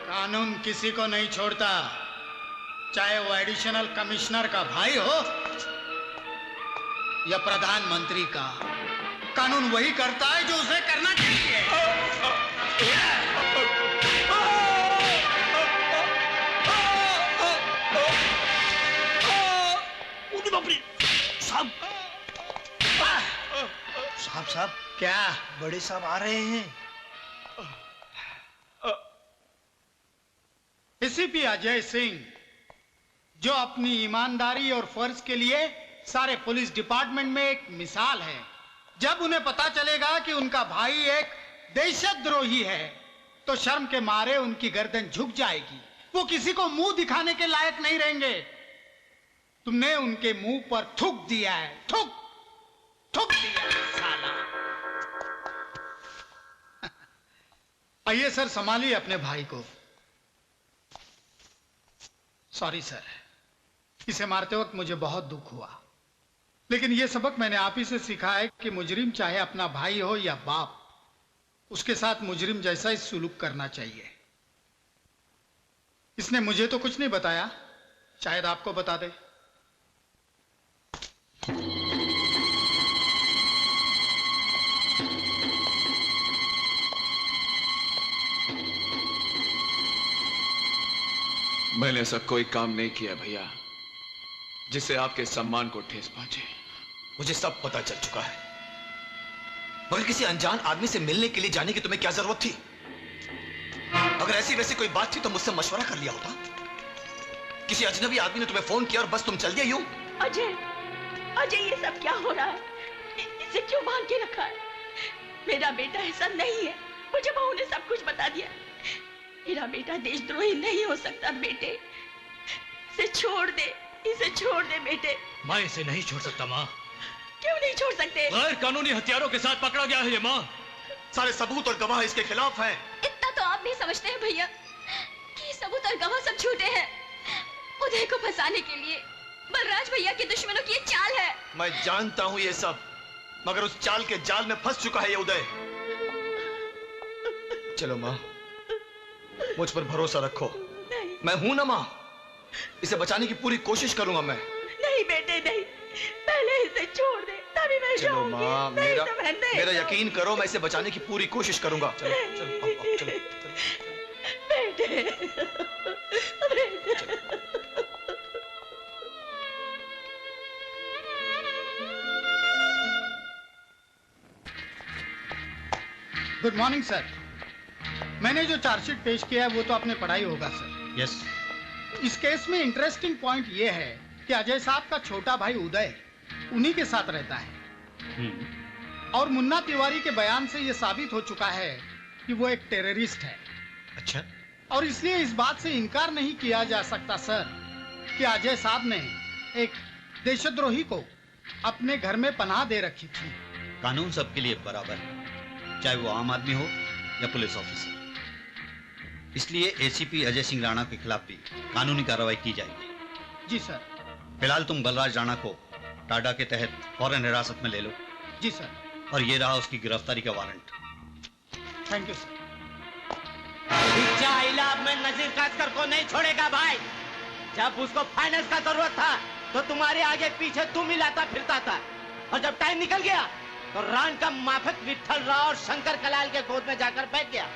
कानून किसी को नहीं छोड़ता, चाहे वो एडिशनल कमिश्नर का भाई हो या प्रधानमंत्री का। कानून वही करता है जो उसे करना चाहिए। साहब, साहब साहब, क्या? बड़े साहब आ रहे हैं। एसीपी अजय सिंह, जो अपनी ईमानदारी और फर्ज के लिए सारे पुलिस डिपार्टमेंट में एक मिसाल है। जब उन्हें पता चलेगा कि उनका भाई एक देशद्रोही है, तो शर्म के मारे उनकी गर्दन झुक जाएगी। वो किसी को मुंह दिखाने के लायक नहीं रहेंगे। तुमने उनके मुंह पर थूक दिया है, थूक दिया है, साला। आइए सर, संभालिए अपने भाई को। सॉरी सर, इसे मारते वक्त मुझे बहुत दुख हुआ, लेकिन यह सबक मैंने आप ही से सीखा है कि मुजरिम चाहे अपना भाई हो या बाप, उसके साथ मुजरिम जैसा ही सुलूक करना चाहिए। इसने मुझे तो कुछ नहीं बताया, शायद आपको बता दे। मैंने ऐसा कोई काम नहीं किया भैया जिससे आपके सम्मान को ठेस पहुंचे। मुझे सब पता चल चुका है, मगर किसी अनजान आदमी से मिलने के लिए जाने की तुम्हें क्या जरूरत थी? अगर ऐसी वैसी कोई बात थी तो मुझसे मशवरा कर लिया होता। किसी अजनबी आदमी ने तुम्हें फोन किया और बस तुम चल दिए यूं? अजय, अजय, ये सब क्या हो रहा है? इसे क्यों बांध के रखा है? मेरा बेटा ऐसा नहीं है, मुझे बहू ने सब कुछ बता दिया। मेरा बेटा देशद्रोही नहीं हो सकता। बेटे, इसे छोड़ दे, इसे छोड़ दे बेटे। माँ इसे नहीं छोड़ सकता। माँ क्यों नहीं छोड़ सकते? गैर कानूनी हथियारों के साथ पकड़ा गया है ये। माँ, सारे सबूत और गवाह इसके खिलाफ हैं। इतना तो आप भी समझते हैं भैया कि सबूत और गवाह सब झूठे हैं। उदय को फंसाने के लिए बलराज भैया के दुश्मनों की ये चाल है। मैं जानता हूं ये सब, मगर उस चाल के जाल में फंस चुका है ये उदय। चलो माँ, मुझ पर भरोसा रखो। नहीं। मैं हूं ना माँ, इसे बचाने की पूरी कोशिश करूंगा मैं। नहीं बेटे, नहीं, पहले इसे छोड़ दे, तभी मैं चलो जाऊंगी। माँ, नहीं मेरा तो मैं नहीं मेरा जाऊंगी। यकीन करो, मैं इसे बचाने की पूरी कोशिश करूंगा। चलो चलो आओ, चलो बेटे, बेटे। Good morning sir. मैंने जो चार्जशीट पेश किया है वो तो आपने पढ़ा ही होगा सर। यस। इस केस में इंटरेस्टिंग पॉइंट ये है कि अजय साहब का छोटा भाई उदय उन्हीं के साथ रहता है और मुन्ना तिवारी के बयान से ये साबित हो चुका है कि वो एक टेररिस्ट है। अच्छा। और इसलिए इस बात से इनकार नहीं किया जा सकता सर कि अजय साहब ने एक देशद्रोही को अपने घर में पनाह दे रखी थी। कानून सबके लिए बराबर है, चाहे वो आम आदमी हो या पुलिस ऑफिसर। इसलिए एसीपी अजय सिंह राणा के खिलाफ भी कानूनी कार्रवाई की जाएगी। जी सर। फिलहाल तुम बलराज राणा को टाडा के तहत फौरन हिरासत में ले लो। जी सर। और ये रहा उसकी गिरफ्तारी का warrant. Thank you sir. Allahabad में नजीर कासकर को नहीं छोड़ेगा भाई। जब उसको फाइनेंस का जरूरत था तो तुम्हारे आगे पीछे तुम हिलाता फिरता था, और जब टाइम निकल गया तो रान का माफिक विठल राव और शंकर कलाल के गोद में जाकर बैठ गया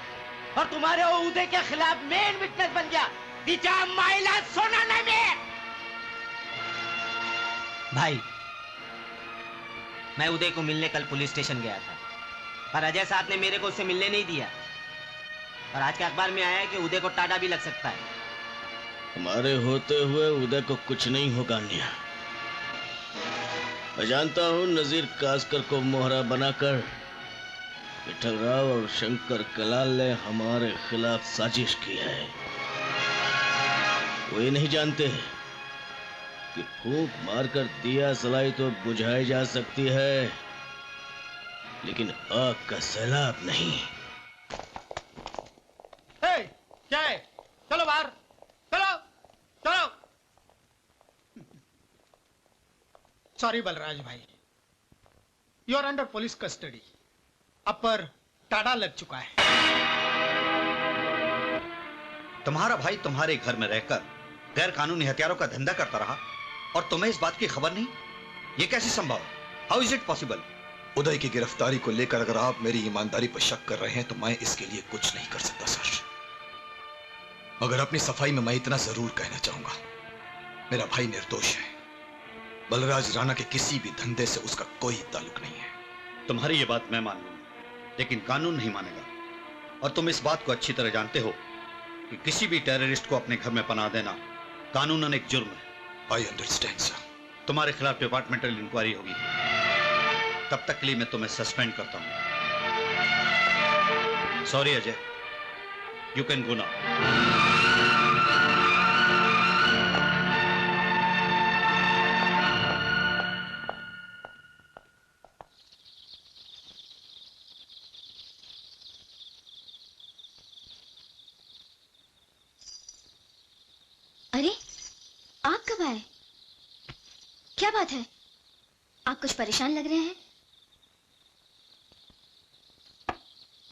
और तुम्हारे उदय के खिलाफ मेन विटनेस बन गया। महिला सोना नहीं। भाई मैं उदय को मिलने कल पुलिस स्टेशन गया था, पर अजय साहब ने मेरे को उससे मिलने नहीं दिया, और आज के अखबार में आया है कि उदय को टाडा भी लग सकता है। हमारे होते हुए उदय को कुछ नहीं होगा अन्या। मैं जानता हूं नजीर कासकर को मोहरा बनाकर विठल राव और शंकर कलाल ने हमारे खिलाफ साजिश की है। वो ये नहीं जानते कि फूंक मारकर दिया सलाई तो बुझाई जा सकती है, लेकिन आग का सैलाब नहीं। क्या है? चलो बाहर, चलो चलो। सॉरी बलराज भाई, you are under police custody. अब पर टाडा लग चुका है। तुम्हारा भाई तुम्हारे घर में रहकर गैर कानूनी हथियारों का धंधा करता रहा और तुम्हें इस बात की खबर नहीं? ये कैसे संभव? How is it possible? Uday की गिरफ्तारी को लेकर अगर आप मेरी ईमानदारी पर शक कर रहे हैं तो मैं इसके लिए कुछ नहीं कर सकता सर। मगर अपनी सफाई में मैं इतना जरूर कहना चाहूंगा, मेरा भाई निर्दोष है। बलराज राणा के किसी भी धंधे से उसका कोई ताल्लुक नहीं है। तुम्हारी ये बात मैं मान लूंगा, लेकिन कानून नहीं मानेगा। और तुम इस बात को अच्छी तरह जानते हो कि किसी भी टेररिस्ट को अपने घर में पनाह देना कानूनन एक जुर्म है। I understand sir. तुम्हारे खिलाफ डिपार्टमेंटल इंक्वायरी होगी, तब तक के लिए मैं तुम्हें सस्पेंड करता हूं। Sorry Ajay, you can go now. अरे आप कब आए? क्या बात है? आप कुछ परेशान लग रहे हैं।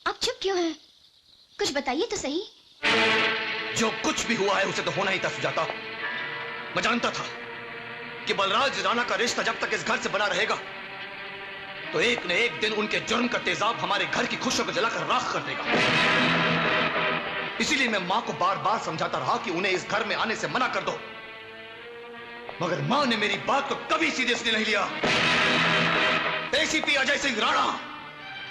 आप चुप क्यों हैं? कुछ बताइए तो सही। जो कुछ भी हुआ है उसे तो होना ही था सुजाता। मैं जानता था कि बलराज राणा का रिश्ता जब तक इस घर से बना रहेगा तो एक न एक दिन उनके जुर्म का तेजाब हमारे घर की खुशियों को जलाकर राख कर देगा। इसीलिए मैं मां को बार बार समझाता रहा कि उन्हें इस घर में आने से मना कर दो, मगर मां ने मेरी बात को कभी सीरियसली नहीं लिया। एसीपी अजय सिंह राणा,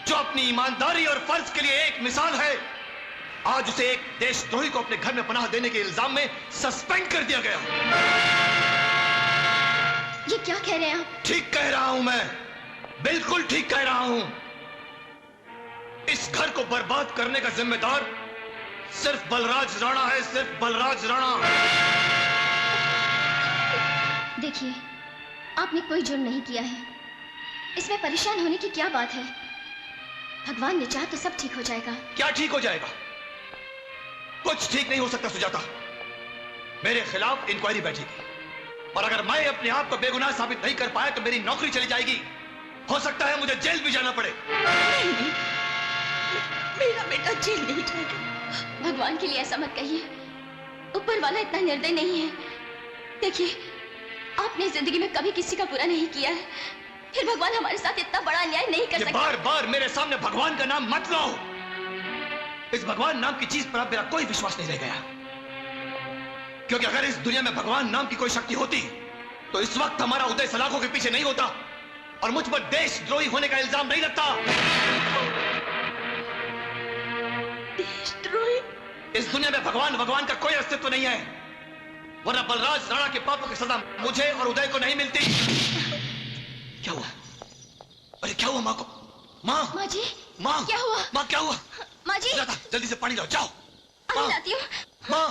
जो अपनी ईमानदारी और फर्ज के लिए एक मिसाल है, आज उसे एक देशद्रोही को अपने घर में पनाह देने के इल्जाम में सस्पेंड कर दिया गया। ये क्या कह रहे हैं आप? ठीक कह रहा हूं मैं, बिल्कुल ठीक कह रहा हूं। इस घर को बर्बाद करने का जिम्मेदार सिर्फ बलराज राणा है, सिर्फ बलराज राणा। देखिए, आपने कोई जुर्म नहीं किया है, इसमें परेशान होने की क्या बात है? भगवान ने चाहा तो सब ठीक हो जाएगा। क्या ठीक हो जाएगा? कुछ ठीक नहीं हो सकता सुजाता। मेरे खिलाफ इंक्वायरी बैठेगी और अगर मैं अपने आप को बेगुनाह साबित नहीं कर पाया तो मेरी नौकरी चली जाएगी। हो सकता है मुझे जेल भी जाना पड़े। नहीं, मेरा बेटा जेल नहीं जाएगा। भगवान के लिए ऐसा मत कहिए, ऊपर वाला इतना निर्दयी नहीं है। देखिए, आपने जिंदगी में कभी किसी का बुरा नहीं किया है, फिर भगवान हमारे साथ इतना बड़ा अन्याय नहीं कर सकता। बार बार मेरे सामने भगवान का नाम मत लो। इस भगवान नाम की चीज पर अब मेरा कोई विश्वास नहीं रह गया, क्योंकि अगर इस दुनिया में भगवान नाम की कोई शक्ति होती तो इस वक्त हमारा उदय सलाखों के पीछे नहीं होता और मुझ पर देशद्रोही होने का इल्जाम नहीं लगता। इस दुनिया में भगवान भगवान का कोई अस्तित्व नहीं है, वरना बलराज राणा के पापों की सजा मुझे और उदय को नहीं मिलती। क्या हुआ? अरे क्या हुआ माँ को? माँ, माँ जी, माँ, क्या हुआ? माँ क्या हुआ? माँ जी, जल्दी से पानी लाओ, जाओ। अभी लाती हूँ। माँ,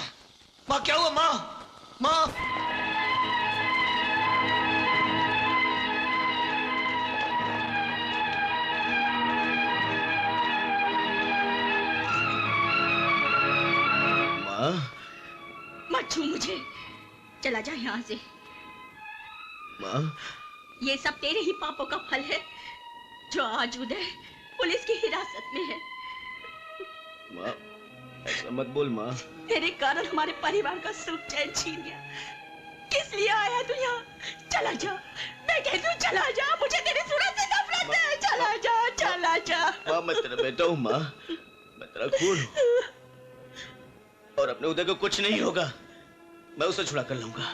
माँ क्या हुआ? माँ, माँ। मत छू मुझे, चला जा यहाँ से। माँ, ये सब तेरे ही पापों का फल है जो आज उदय पुलिस की हिरासत में है। माँ, ऐसा मत बोल माँ। तेरे कारण हमारे परिवार का सुख चैन छीन गया। किस लिए आया तू यहाँ? चला जा, मैं कहती हूँ चला जा, मुझे तेरी सूरत से नफरत है। चला जा, चला जा। माँ, मैं तेरा बेटा हूँ माँ, मैं तेरा खून हूँ, और अपने उदय को कुछ नहीं होगा। मैं उसे छुड़ा कर लाऊंगा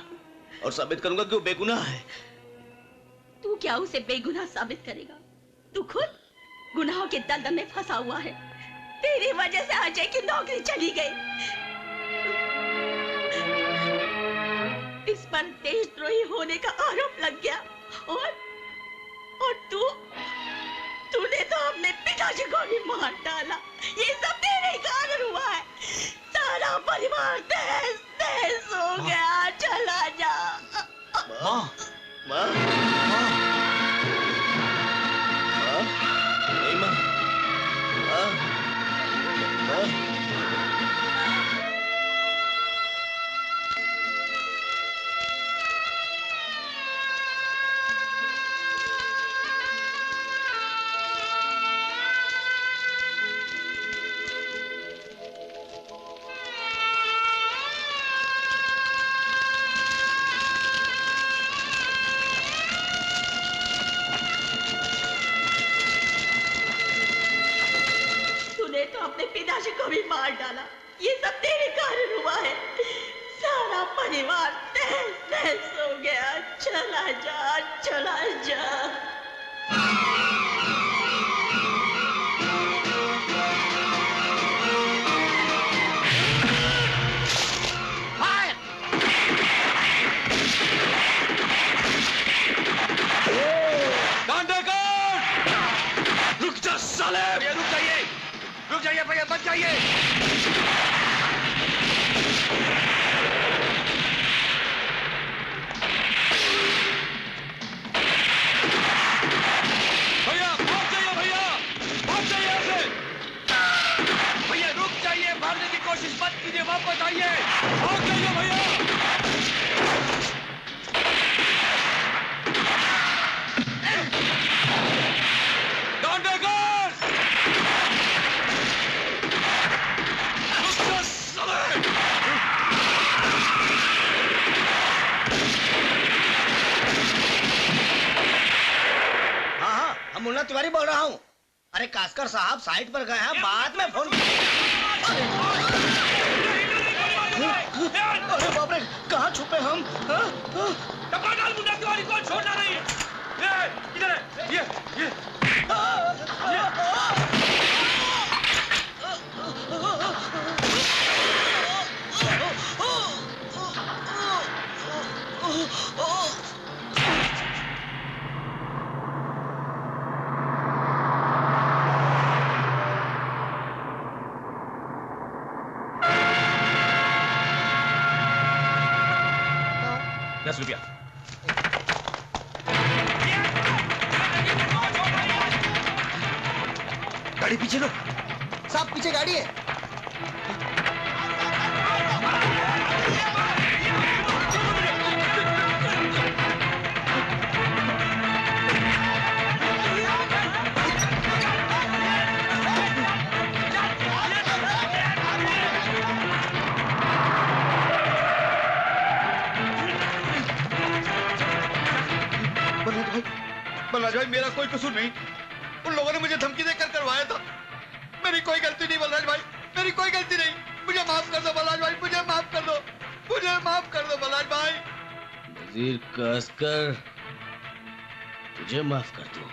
और साबित करूंगा कि वो बेगुनाह है। तू क्या उसे बेगुनाह साबित करेगा? तू खुद गुनाहों के दलदल में फंसा हुआ है। तेरी वजह से अजय की नौकरी चली गई। इस पर देशद्रोही होने का आरोप लग गया, और तूने तो अपने पिताजी को भी मार डाला। ये सब तेरे कारण हुआ है। सारा परिवार तहस तहस हो गया। चला जा। माँ, माँ, माँ, नहीं माँ, माँ, माँ। पिताजी को भी मार डाला। ये सब तेरे कारण हुआ है। सारा परिवार तहस तहस हो गया। चला जा, चला जा। रुक जा साले! रुक जाइए भैया, मत जाइए। भैया भाग जाइए, भैया भाग जाइए ऐसे। भैया रुक जाइए, भागने की कोशिश मत कीजिए, वापस आइए। भाग जाइए भैया। मुन्ना तिवारी बोल रहा हूँ। अरे कास्कर साहब साइट पर गए हैं, बाद में फोन। अरे बाप रे, कहाँ छुपे हम? डब्बा डाल मुन्ना तिवारी को, छोड़ना नहीं। इधर है, ये। ₹10। गाड़ी पीछे लो साहब, पीछे गाड़ी है। बलराज भाई, मेरा कोई कसूर नहीं। उन लोगों ने मुझे धमकी देकर करवाया था। मेरी कोई गलती नहीं बलराज भाई, मेरी कोई गलती नहीं। मुझे माफ कर दो बलराज भाई, मुझे माफ कर दो, मुझे माफ कर दो बलराज भाई। वजीर कास्कर, तुझे माफ कर दूं?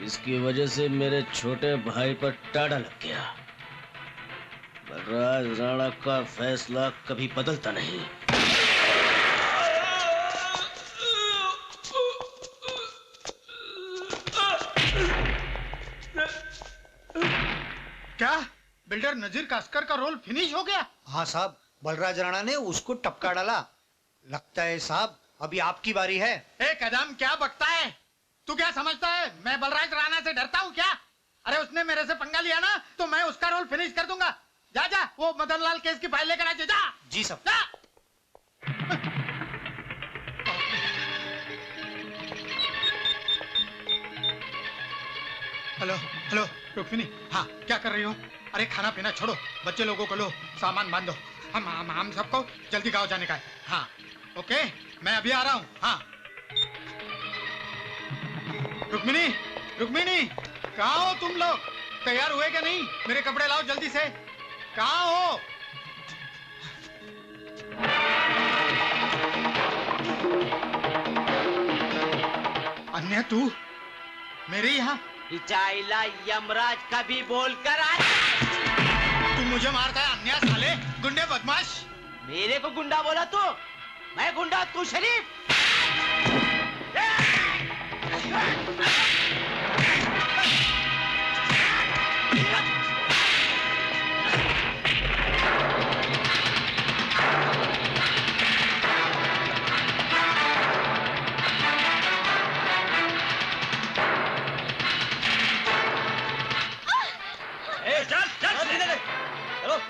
इसकी वजह से मेरे छोटे भाई पर टाड़ा लग गया। बलराज राणा का फैसला कभी बदलता नहीं। क्या बिल्डर नजीर कास्कर का रोल फिनिश हो गया? हाँ साहब, बलराज राणा ने उसको टपका डाला। लगता है साहब अभी आपकी बारी है। ए कदम, क्या बकता है तू? क्या समझता है मैं बलराज राणा से डरता हूँ क्या? अरे उसने मेरे से पंगा लिया ना तो मैं उसका रोल फिनिश कर दूंगा। जा जा वो मदनलाल केस की फाइल लेकर आ जा। जी साहब। जा। हेलो हेलो रुक्मिनी, हाँ क्या कर रही हो? अरे खाना पीना छोड़ो, बच्चे लोगों को लो, सामान बांधो। हम सबको जल्दी गाँव जाने का है। हाँ ओके, मैं अभी आ रहा हूँ। हाँ रुक्मिनी, रुक्मिनी कहाँ हो तुम लोग? तैयार हुए क्या नहीं? मेरे कपड़े लाओ जल्दी से। कहाँ हो? अन्य तू मेरे यहाँ? चाइला यमराज कभी बोलकर आ। तू मुझे मारता है अन्य साले गुंडे बदमाश। मेरे को गुंडा बोला तू? मैं गुंडा तू शरीफ?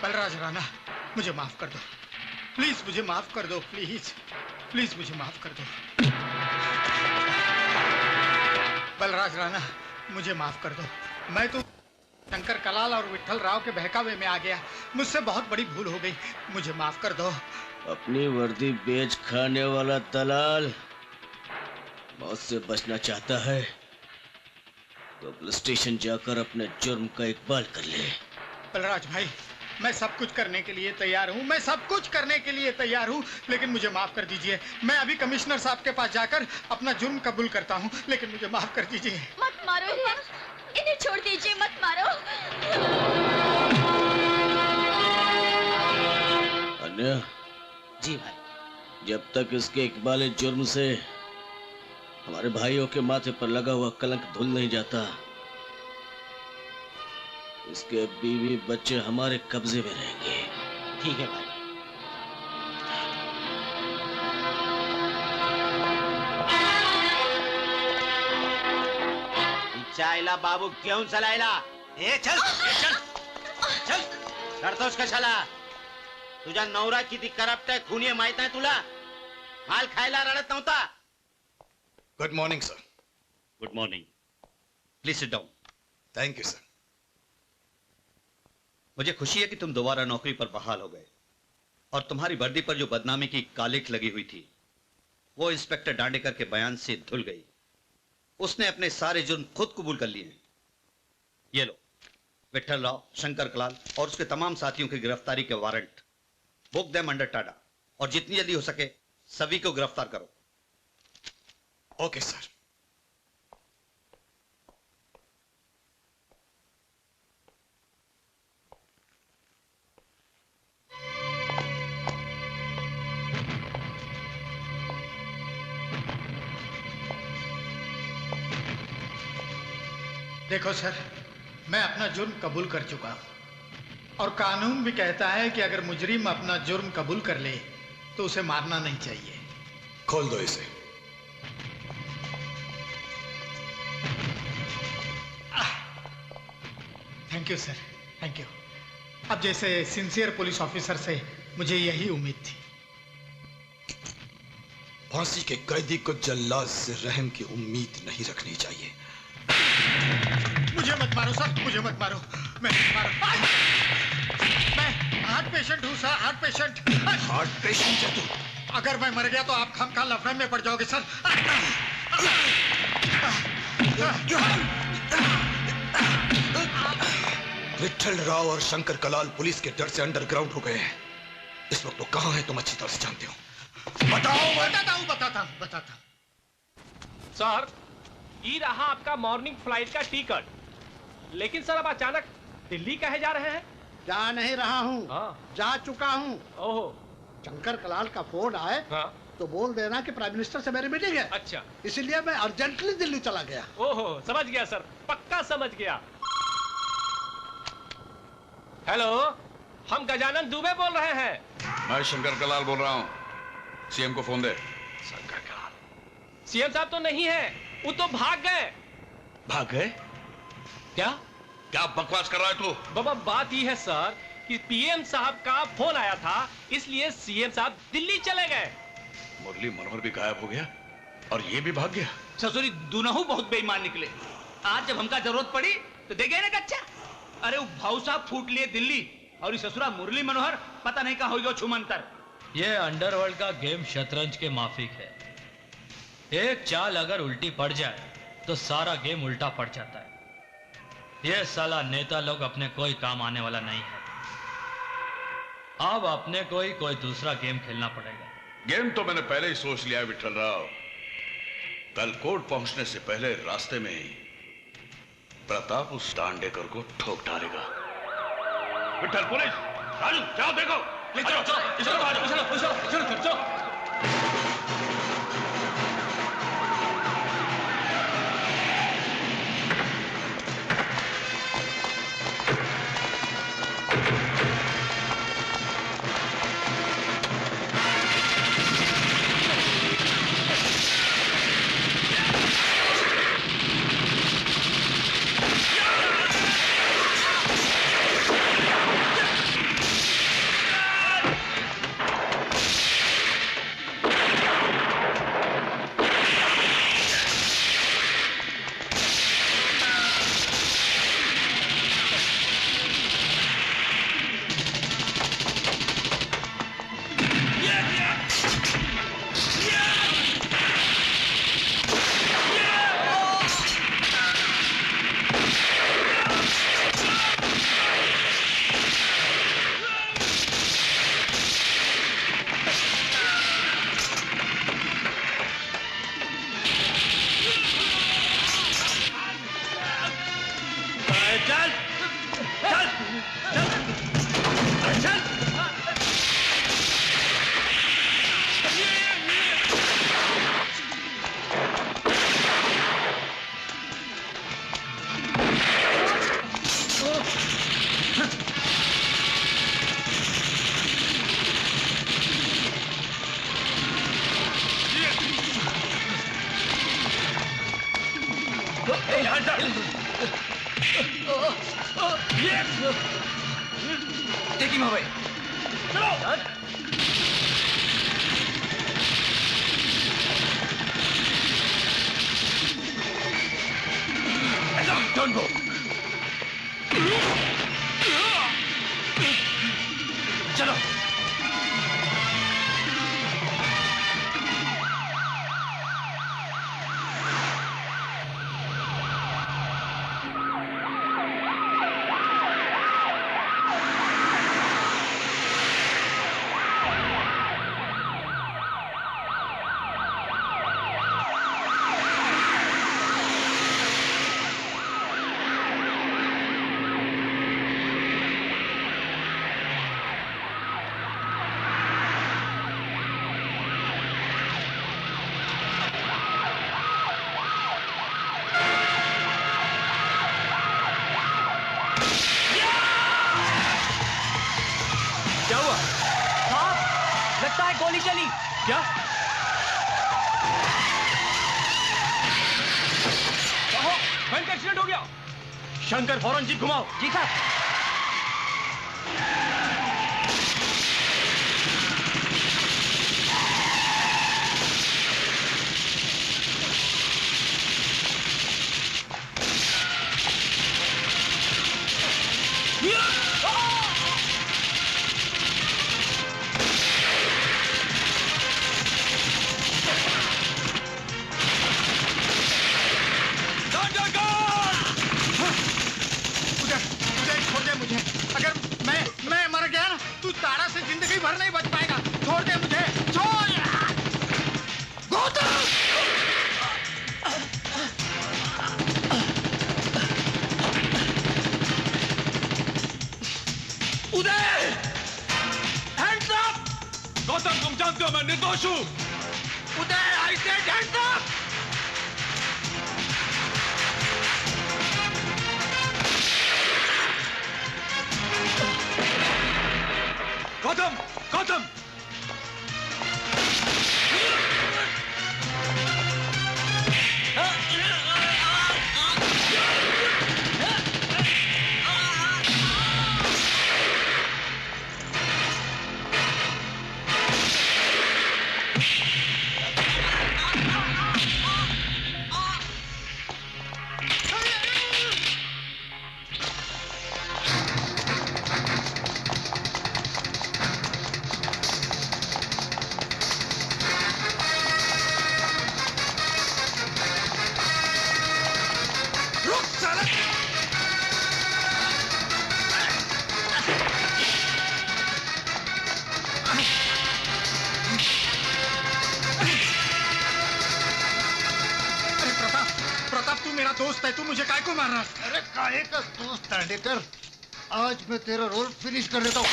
बलराज राणा मुझे माफ कर दो प्लीज, मुझे माफ कर दो प्लीज, प्लीज मुझे माफ कर दो। बलराज राणा मुझे माफ कर दो। मैं तो शंकर कलाल और विठल राव के बहकावे में आ गया। मुझसे बहुत बड़ी भूल हो गई, मुझे माफ कर दो। अपनी वर्दी बेच खाने वाला दलाल मौत से बचना चाहता है तो पुलिस स्टेशन जाकर अपने जुर्म का इकबाल कर ले। बलराज भाई, मैं सब कुछ करने के लिए तैयार हूँ, मैं सब कुछ करने के लिए तैयार हूँ, लेकिन मुझे माफ कर दीजिए। मैं अभी कमिश्नर साहब के पास जाकर अपना जुर्म कबूल करता हूँ, लेकिन मुझे माफ कर दीजिए। मत मारो इन्हें छोड़ दीजिए, मत मारो। अन्य जी भाई। जब तक इसके इकबाल जुर्म से हमारे भाइयों के माथे पर लगा हुआ कलंक धुल नहीं जाता, इसके बीवी बच्चे हमारे कब्जे में रहेंगे। ठीक है भाई। चाइला बाबू क्यों चलायला? ए चल, चल करतोस कशाला? तुझा नवरा किती करप्ट आहे, खुनी आहे माहित आहे तुला? माल खायला रडत नव्हता। Good morning sir. Good morning, please sit down. Thank you sir. मुझे खुशी है कि तुम दोबारा नौकरी पर बहाल हो गए और तुम्हारी वर्दी पर जो बदनामी की कालिख लगी हुई थी वो इंस्पेक्टर डांडेकर के बयान से धुल गई। उसने अपने सारे जुर्म खुद कबूल कर लिए। ये लो, विठल राव, शंकर कलाल और उसके तमाम साथियों की गिरफ्तारी के warrant. Book them under Tada और जितनी जल्दी हो सके सभी को गिरफ्तार करो। Okay sir. देखो सर, मैं अपना जुर्म कबूल कर चुका हूं और कानून भी कहता है कि अगर मुजरिम अपना जुर्म कबूल कर ले तो उसे मारना नहीं चाहिए। खोल दो इसे। Thank you sir, thank you. अब जैसे सिंसियर पुलिस ऑफिसर से मुझे यही उम्मीद थी। फांसी के कैदी को जल्लाद से रहम की उम्मीद नहीं रखनी चाहिए। मुझे मत मारो सर, मुझे मत मारो। मैं हार्ट पेशेंट हूँ sir, heart patient. Heart patient है तू? अगर मैं मर गया तो आप खामखा लफड़े में पड़ जाओगे सर। विठल राव और शंकर कलाल पुलिस के डर से अंडरग्राउंड हो गए हैं। इस वक्त वो कहाँ है तुम अच्छी तरह से जानते हो। बताओ। बताता हूँ। सर, ये रहा आपका मॉर्निंग फ्लाइट का टिकट। लेकिन सर अब अचानक दिल्ली कहे जा रहे हैं? जा नहीं रहा हूँ, जा चुका हूँ। ओहो, शंकर कलाल का फोन आए तो बोल देना कि प्राइम मिनिस्टर से मेरी मीटिंग है। अच्छा, इसीलिए मैं अर्जेंटली दिल्ली चला गया। ओहो, समझ गया सर, पक्का समझ गया। हेलो, हम गजानन दुबे बोल रहे हैं। मैं शंकर कलाल बोल रहा हूँ, सीएम को फोन दे। शंकर कलाल सीएम साहब तो नहीं है, वो तो भाग गए। भाग गए? क्या क्या बकवास कर रहा है तू? बाबा बात ये है सर कि पीएम साहब का फोन आया था, इसलिए सीएम साहब दिल्ली चले गए। मुरली मनोहर भी गायब हो गया और ये भी भाग गया। ससुरी दोनों बहुत बेईमान निकले। आज जब हमका जरूरत पड़ी तो दे गए ना कच्चा। अरे वो भाऊ साहब फूट लिए दिल्ली और इस ससुरा मुरली मनोहर पता नहीं कहाँ हो गया छुमंतर। ये अंडरवर्ल्ड का गेम शतरंज के माफिक है। एक चाल अगर उल्टी पड़ जाए तो सारा गेम उल्टा पड़ जाता है। ये साला नेता लोग अपने कोई काम आने वाला नहीं है। अब अपने कोई दूसरा गेम खेलना पड़ेगा। गेम तो मैंने पहले ही सोच लिया है विठल राव। कल कोर्ट पहुंचने से पहले रास्ते में ही प्रताप उस दांडेकर को ठोक डालेगा। विठल, पुलिस, राजू, जाओ देखो। चलो चलो चलो चलो चलो चलो। Take him away. Don't go. चलो। क्या हुआ? साहब, लगता है गोली चली। क्या? कहो, भयंकर एक्सीडेंट हो गया। शंकर, फौरन जीप घुमाओ। जी साहब। अगर मैं मर गया ना, तू तारा से जिंदगी भर नहीं बच पाएगा। छोड़ दे मुझे, छोड़। गौतम! गौतम, तुम जानते हो मैं निर्दोष हूं। उदय, I said hands up! Gautam, Gautam! दोस्त है, तू मुझे काय को मार रहा है? अरे काहे का दोस्त दांडेकर, आज मैं तेरा रोल फिनिश कर देता हूँ।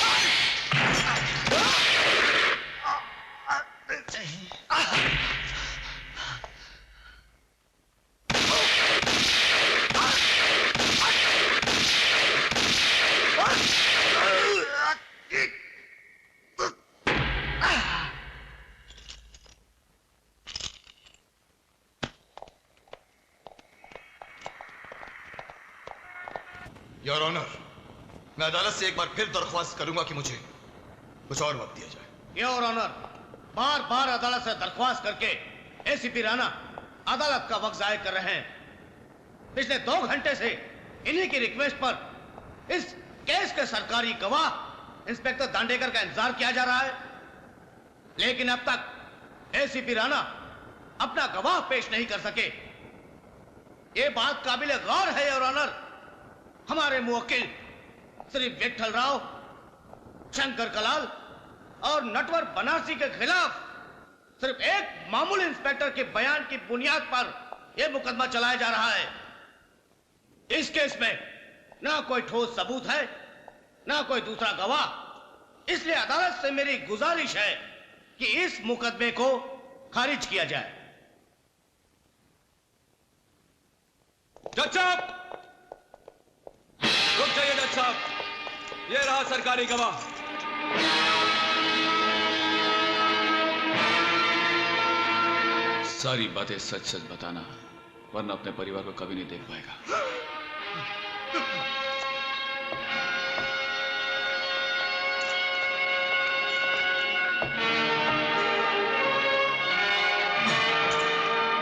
योर ऑनर, मैं अदालत से एक बार फिर दरख्वास्त करूंगा कि मुझे कुछ और वक्त दिया जाए। योर ऑनर, बार बार अदालत से दरख्वास्त करके एसीपी राणा अदालत का वक्त जाया कर रहे हैं। पिछले 2 घंटे से इन्हीं की रिक्वेस्ट पर इस केस के सरकारी गवाह इंस्पेक्टर दांडेकर का इंतजार किया जा रहा है, लेकिन अब तक एसीपी राणा अपना गवाह पेश नहीं कर सके। ये बात काबिल गौर है योर ऑनर। हमारे मुवक्किल श्री विट्ठल राव, शंकर कलाल और नटवर बनारसी के खिलाफ सिर्फ एक मामूली इंस्पेक्टर के बयान की बुनियाद पर यह मुकदमा चलाया जा रहा है। इस केस में ना कोई ठोस सबूत है, ना कोई दूसरा गवाह। इसलिए अदालत से मेरी गुजारिश है कि इस मुकदमे को खारिज किया जाए। जज साहब, रुक जाइए जज साहब, ये रहा सरकारी गवाह। सारी बातें सच सच बताना, वरना अपने परिवार को कभी नहीं देख पाएगा।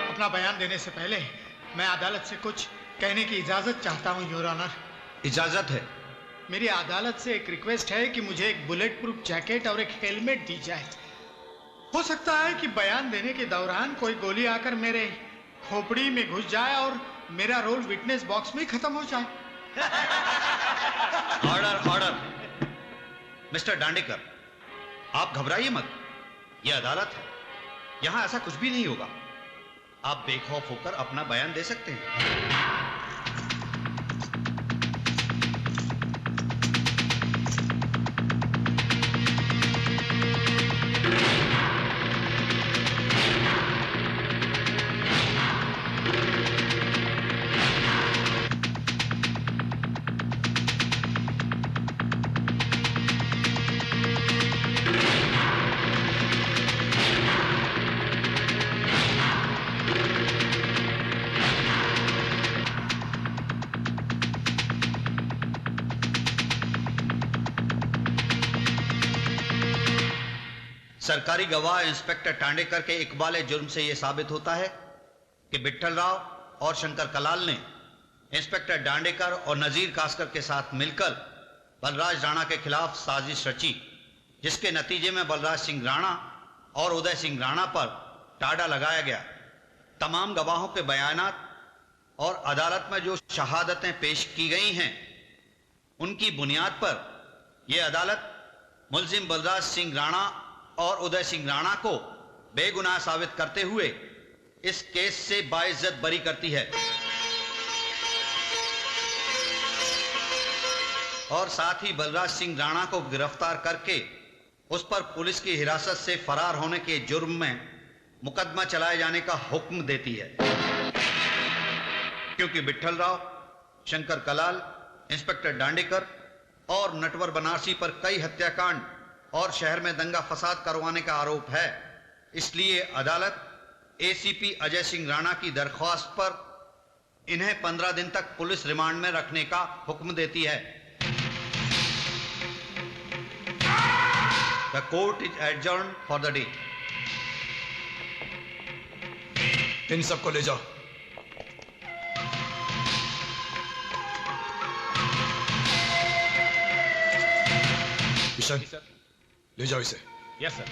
अपना बयान देने से पहले मैं अदालत से कुछ कहने की इजाजत चाहता हूं योर ऑनर। इजाजत है। मेरी अदालत से एक रिक्वेस्ट है कि मुझे एक बुलेट प्रूफ जैकेट और एक हेलमेट दी जाए। हो सकता है कि बयान देने के दौरान कोई गोली आकर मेरे खोपड़ी में घुस जाए और मेरा रोल विटनेस बॉक्स में ही खत्म हो जाए। Order, order. मिस्टर दांडेकर, आप घबराइए मत, यह अदालत है, यहां ऐसा कुछ भी नहीं होगा। आप बेखौफ होकर अपना बयान दे सकते हैं। सरकारी गवाह इंस्पेक्टर टांडेकर के इकबाल जुर्म से यह साबित होता है कि विट्ठल राव और शंकर कलाल ने इंस्पेक्टर दांडेकर और नजीर कास्कर के साथ मिलकर बलराज राणा के खिलाफ साजिश रची, जिसके नतीजे में बलराज सिंह राणा और उदय सिंह राणा पर टाड़ा लगाया गया। तमाम गवाहों के बयानात और अदालत में जो शहादतें पेश की गई हैं, उनकी बुनियाद पर यह अदालत मुलजिम बलराज सिंह राणा और उदय सिंह राणा को बेगुनाह साबित करते हुए इस केस से बाइज्जत बरी करती है और साथ ही बलराज सिंह राणा को गिरफ्तार करके उस पर पुलिस की हिरासत से फरार होने के जुर्म में मुकदमा चलाए जाने का हुक्म देती है, क्योंकि विट्ठल राव, शंकर कलाल, इंस्पेक्टर दांडेकर और नटवर बनारसी पर कई हत्याकांड और शहर में दंगा फसाद करवाने का आरोप है। इसलिए अदालत एसीपी अजय सिंह राणा की दरख्वास्त पर इन्हें 15 दिन तक पुलिस रिमांड में रखने का हुक्म देती है। The court is adjourned for the day. इन सबको ले जाओ। किशन, ले जाओ इसे। Yes sir.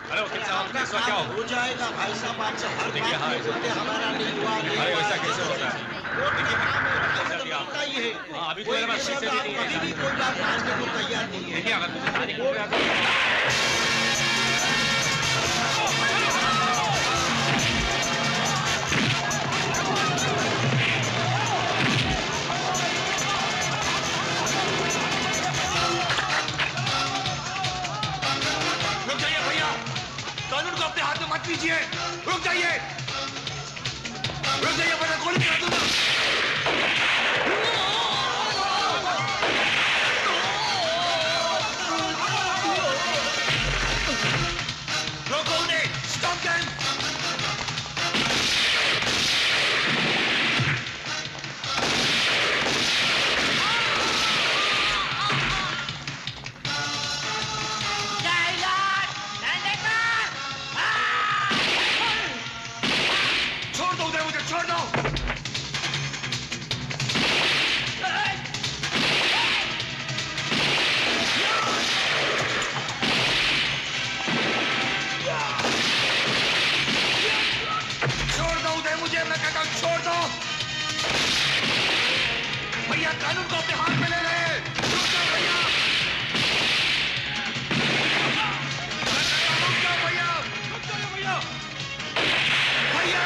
अरे वकील साहब, कैसा क्या हो जाएगा भाई साहब? आपसे हर देखिए, हाँ, हमारा नहीं हुआ। अरे वैसा कैसे होता है? बताइए, हाँ, अभी तो मेरे पास शीशे भी नहीं है। अभी भी कोई बात मानने को तैयार नहीं है। देखिए, अगर मुझे तारीख हो गया तो रुक जाइए भैया, कानून को अपने हाथ में मत लीजिए। रुक जाइए, वरना गोली चला दूंगा। रोको उन्हें, स्टॉप देम। छोड़ दो उधर, मुझे छोड़ दो। छोड़ दो उधर मुझे, मैं कहता हूं छोड़ दो। भैया कानून को अपने हाथ में ले रहे हैं। रुक जाओ भैया, रुक जाओ भैया, रुक जाओ भैया, भैया।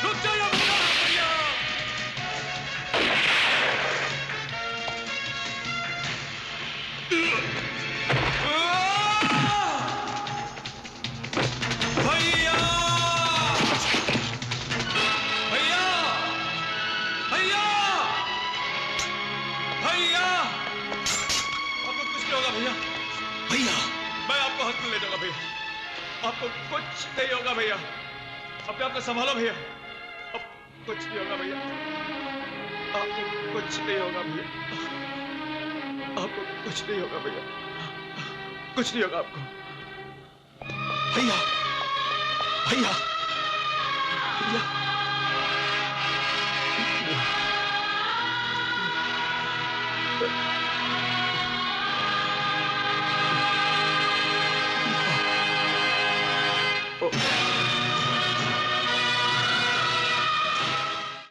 रुक जाओ, रुक जाओ भैया। भैया, भैया, भैया, भैया, आपको कुछ नहीं होगा भैया। भैया, मैं आपको हॉस्पिटल ले जाऊंगा भैया। आपको कुछ नहीं होगा भैया। अपने आप को संभालो भैया। अब कुछ नहीं होगा भैया। आपको कुछ नहीं होगा भैया। आपको कुछ नहीं होगा भैया। कुछ नहीं होगा आपको। भैया, भैया, भैया। Oh.